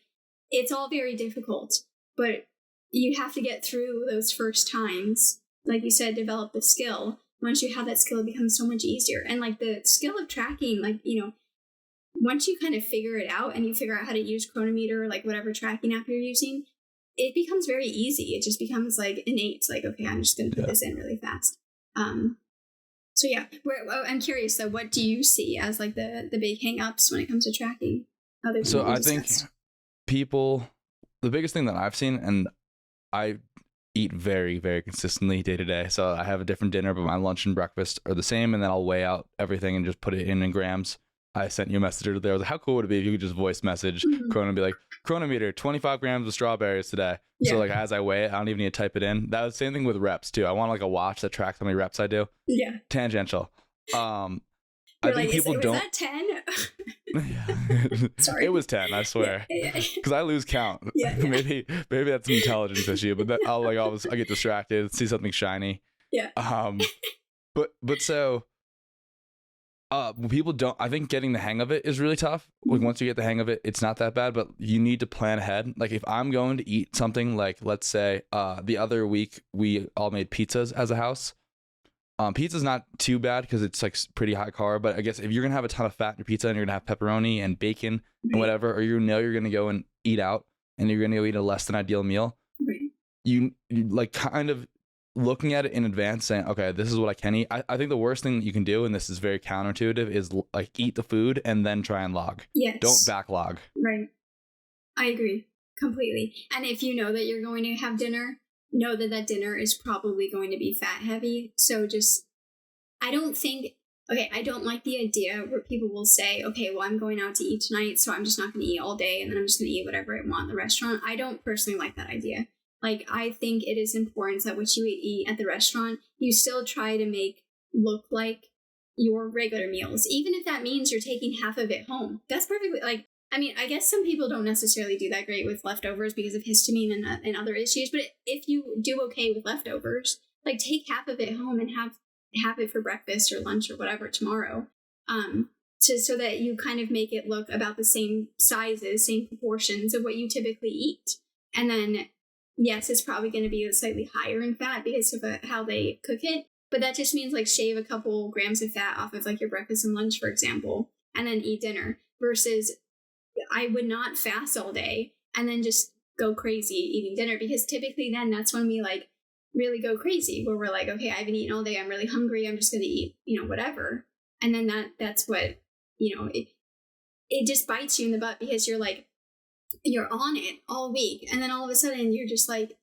it's all very difficult. But you have to get through those first times. Like you said, develop the skill. Once you have that skill, it becomes so much easier. And like the skill of tracking, like, you know, once you kind of figure it out and you figure out how to use Chronometer or like whatever tracking app you're using, it becomes very easy. It just becomes like innate. It's like, okay, I'm just going to put this in really fast. So yeah, I'm curious though, what do you see as like the big hang-ups when it comes to tracking? So I think the biggest thing that I've seen, and I eat very, very consistently day to day. So I have a different dinner, but my lunch and breakfast are the same. And then I'll weigh out everything and just put it in grams. I sent you a message there. I was like, how cool would it be if you could just voice message Chrono and be like, Chronometer, 25 grams of strawberries today. Yeah. So like as I weigh it, I don't even need to type it in. That was the same thing with reps too. I want like a watch that tracks how many reps I do. Yeah. Tangential. I think people don't. Was that 10? Yeah. Sorry. It was 10, I swear. Because I lose count. Yeah. maybe that's an intelligence issue, but I get distracted, see something shiny. Yeah. But so People don't. I think getting the hang of it is really tough. Like once you get the hang of it, it's not that bad. But you need to plan ahead. Like if I'm going to eat something, like let's say the other week we all made pizzas as a house. Pizza's not too bad because it's like pretty high carb. But I guess if you're gonna have a ton of fat in your pizza and you're gonna have pepperoni and bacon and whatever, or you know you're gonna go and eat out and you're gonna go eat a less than ideal meal, you like kind of looking at it in advance saying, okay, this is what I can eat. I think the worst thing that you can do, and this is very counterintuitive, is like eat the food and then try and log. Yes. Don't backlog. Right. I agree completely. And if you know that you're going to have dinner, know that that dinner is probably going to be fat heavy. So just, I don't like the idea where people will say, okay, well, I'm going out to eat tonight, so I'm just not going to eat all day and then I'm just going to eat whatever I want in the restaurant. I don't personally like that idea. Like, I think it is important that what you eat at the restaurant, you still try to make look like your regular meals, even if that means you're taking half of it home. That's perfectly, like, I mean, I guess some people don't necessarily do that great with leftovers because of histamine and other issues, but if you do okay with leftovers, like, take half of it home and have it for breakfast or lunch or whatever tomorrow, so that you kind of make it look about the same sizes, same proportions of what you typically eat. And then, yes, it's probably going to be slightly higher in fat because of how they cook it. But that just means like shave a couple grams of fat off of like your breakfast and lunch, for example, and then eat dinner. Versus I would not fast all day and then just go crazy eating dinner, because typically then that's when we like really go crazy, where we're like, okay, I haven't eaten all day. I'm really hungry. I'm just going to eat, whatever. And then that's what, it just bites you in the butt because you're like, you're on it all week, and then all of a sudden you're just like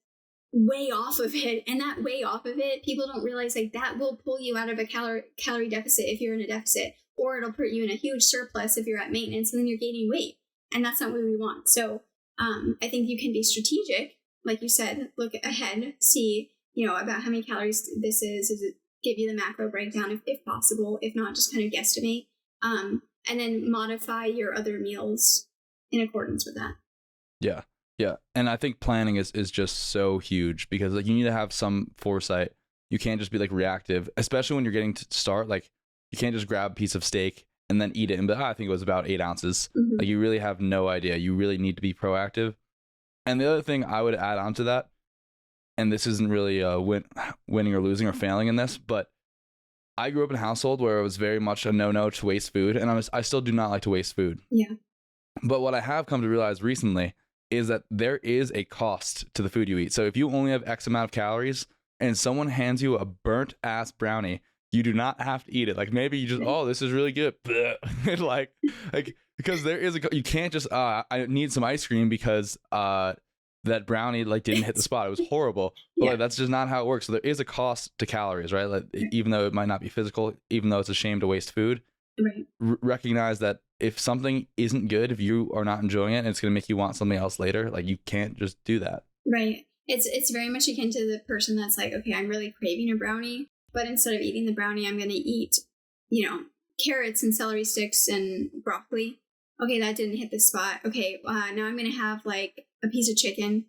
way off of it. And that way off of it, people don't realize like that will pull you out of a calorie deficit if you're in a deficit, or it'll put you in a huge surplus if you're at maintenance, and then you're gaining weight, and that's not what we want. So I think you can be strategic, like you said, look ahead, see about how many calories this is it give you the macro breakdown if possible, if not just kind of guesstimate, and then modify your other meals in accordance with that. Yeah. And I think planning is just so huge, because like you need to have some foresight. You can't just be like reactive, especially when you're getting to start. Like you can't just grab a piece of steak and then eat it and be, I think it was about 8 ounces. Mm-hmm. Like you really have no idea. You really need to be proactive. And the other thing I would add on to that, and this isn't really winning or losing or failing in this, but I grew up in a household where it was very much a no-no to waste food. And I still do not like to waste food. Yeah. But what I have come to realize recently is that there is a cost to the food you eat. So if you only have X amount of calories and someone hands you a burnt ass brownie, you do not have to eat it. Like maybe you just, oh, this is really good. like because there is you can't just, I need some ice cream because that brownie like didn't hit the spot. It was horrible. But like, that's just not how it works. So there is a cost to calories, right? Like even though it might not be physical, even though it's a shame to waste food, right. Recognize that if something isn't good, if you are not enjoying it, and it's going to make you want something else later, like you can't just do that. Right. It's very much akin to the person that's like, okay, I'm really craving a brownie, but instead of eating the brownie, I'm going to eat, carrots and celery sticks and broccoli. Okay, that didn't hit the spot. Okay, now I'm going to have like a piece of chicken.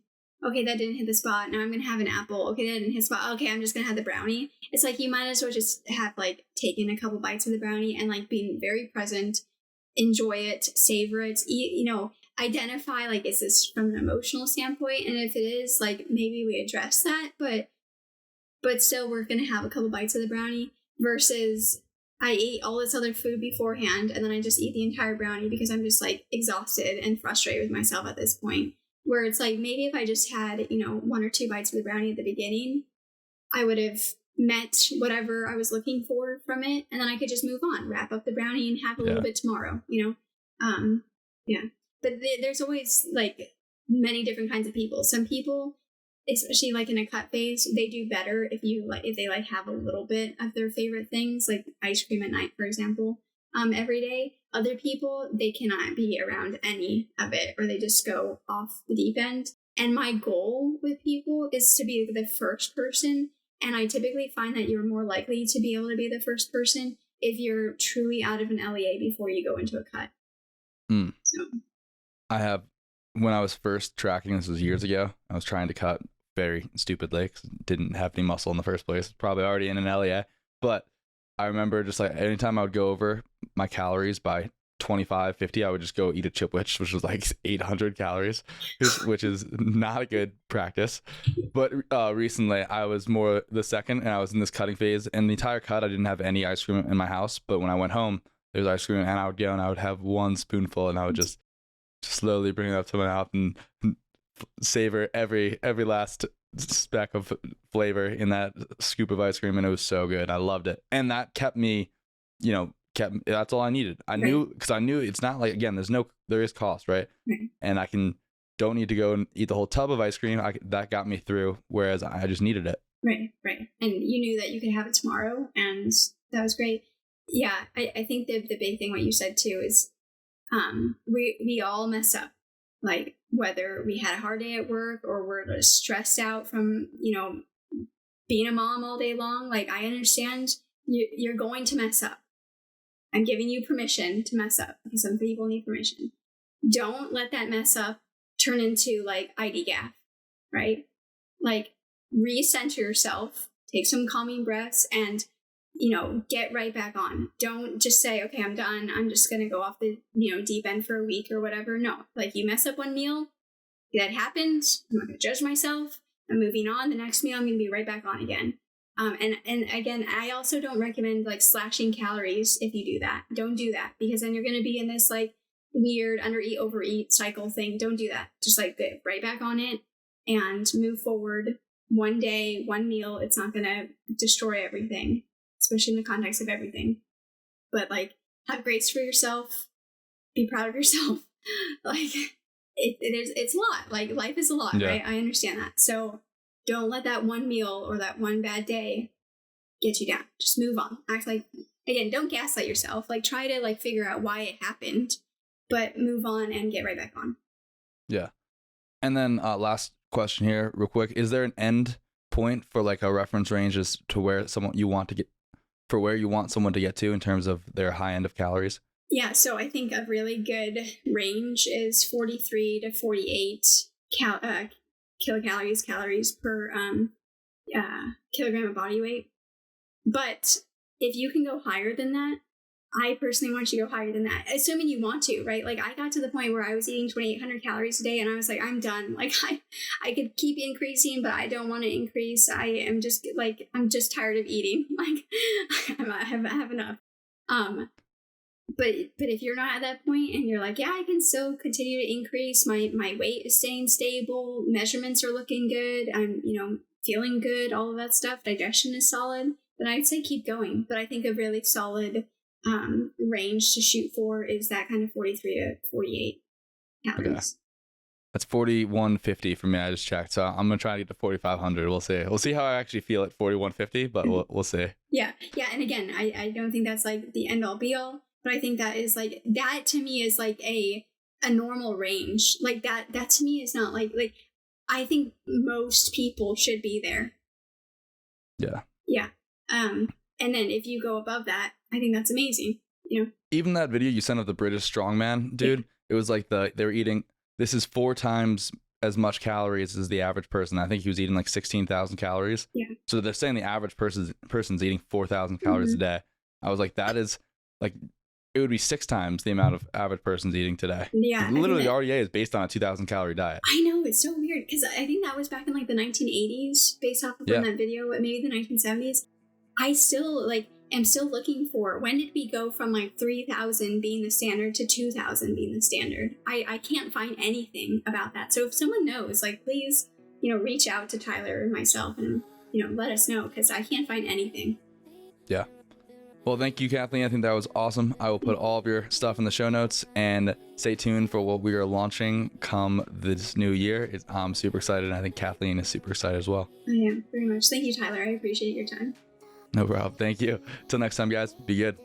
Okay, that didn't hit the spot. Now I'm going to have an apple. Okay, that didn't hit the spot. Okay, I'm just going to have the brownie. It's like you might as well just have like taken a couple bites of the brownie and like being very present, enjoy it, savor it, eat, identify like, is this from an emotional standpoint? And if it is, like maybe we address that, but still we're going to have a couple bites of the brownie versus I ate all this other food beforehand and then I just eat the entire brownie because I'm just like exhausted and frustrated with myself at this point. Where it's like, maybe if I just had, 1 or 2 bites of the brownie at the beginning, I would have met whatever I was looking for from it. And then I could just move on, wrap up the brownie and have a little bit tomorrow, yeah. But there's always like many different kinds of people. Some people, especially like in a cut phase, they do better if they have a little bit of their favorite things, like ice cream at night, for example, every day. Other people, they cannot be around any of it, or they just go off the deep end. And my goal with people is to be the first person. And I typically find that you're more likely to be able to be the first person if you're truly out of an LEA before you go into a cut. So when I was first tracking, this was years ago, I was trying to cut very stupidly because didn't have any muscle in the first place, probably already in an LEA. But I remember just like anytime I would go over my calories by 25, 50, I would just go eat a chip which was like 800 calories, which is not a good practice. But recently I was more the second, and I was in this cutting phase, and the entire cut I didn't have any ice cream in my house. But when I went home, there was ice cream, and I would go and I would have one spoonful, and I would just slowly bring it up to my mouth and savor every last speck of flavor in that scoop of ice cream, and it was so good. I loved it, and that kept me, that's all I needed. I knew, because I knew it's not like, again, there is cost, right? And don't need to go and eat the whole tub of ice cream. That got me through, whereas I just needed it. Right. And you knew that you could have it tomorrow, and that was great. Yeah, I think the big thing what you said too is we all mess up. Like, whether we had a hard day at work or we're just stressed out from, being a mom all day long. Like, I understand you're going to mess up. I'm giving you permission to mess up, because some people need permission. Don't let that mess up turn into like IDGAF, right? Like, recenter yourself, take some calming breaths, and get right back on. Don't just say, okay, I'm done, I'm just gonna go off the deep end for a week or whatever. No, like, you mess up one meal, that happens, I'm not gonna judge myself, I'm moving on. The next meal I'm gonna be right back on again. And again, I also don't recommend like slashing calories. If you do that, don't do that, because then you're gonna be in this like weird undereat overeat cycle thing. Don't do that. Just like get right back on it and move forward. One day, one meal, it's not gonna destroy everything, especially in the context of everything. But like, have grace for yourself, be proud of yourself. Like, it's a lot. Like, life is a lot, right? I understand that. So don't let that one meal or that one bad day get you down. Just move on. Act like, again, don't gaslight yourself. Like, try to like figure out why it happened, but move on and get right back on. Yeah. And then last question here real quick. Is there an end point for like a reference range as to where you want someone to get to in terms of their high end of calories? Yeah, so I think a really good range is 43 to 48 calories per kilogram of body weight. But if you can go higher than that, I personally want you to go higher than that, assuming you want to, right? Like, I got to the point where I was eating 2,800 calories a day, and I was like, I'm done. Like, I could keep increasing, but I don't want to increase. I'm just tired of eating. Like, I have enough. But if you're not at that point and you're like, yeah, I can still continue to increase, my weight is staying stable, measurements are looking good, I'm feeling good, all of that stuff, digestion is solid, then I'd say keep going. But I think a really solid range to shoot for is that kind of 43 to 48 calories. Okay. That's 4,150 for me. I just checked, so I'm gonna try to get to 4,500. We'll see how I actually feel at 4,150, but we'll see. Yeah, and again, I don't think that's like the end all be all. But I think that is like, that to me is like a normal range. Like that to me is not like I think most people should be there. Yeah. Yeah. And then if you go above that, I think that's amazing. Even that video you sent of the British strongman dude, It was like they were eating, this is 4 times as much calories as the average person. I think he was eating like 16,000 calories. Yeah. So they're saying the average person's eating 4,000 calories a day. I was like, that is like, it would be 6 times the amount of average person's eating today. Yeah. Literally, the RDA is based on a 2,000 calorie diet. I know, it's so weird, because I think that was back in like the 1980s, based off of from that video, maybe the 1970s. I still am still looking for, when did we go from like 3,000 being the standard to 2,000 being the standard? I can't find anything about that. So if someone knows, like, please, reach out to Tyler and myself and, let us know, because I can't find anything. Yeah. Well, thank you, Kathleen. I think that was awesome. I will put all of your stuff in the show notes, and stay tuned for what we are launching come this new year. I'm super excited, and I think Kathleen is super excited as well. I am, very much. Thank you, Tyler. I appreciate your time. No problem. Thank you. Till next time, guys. Be good.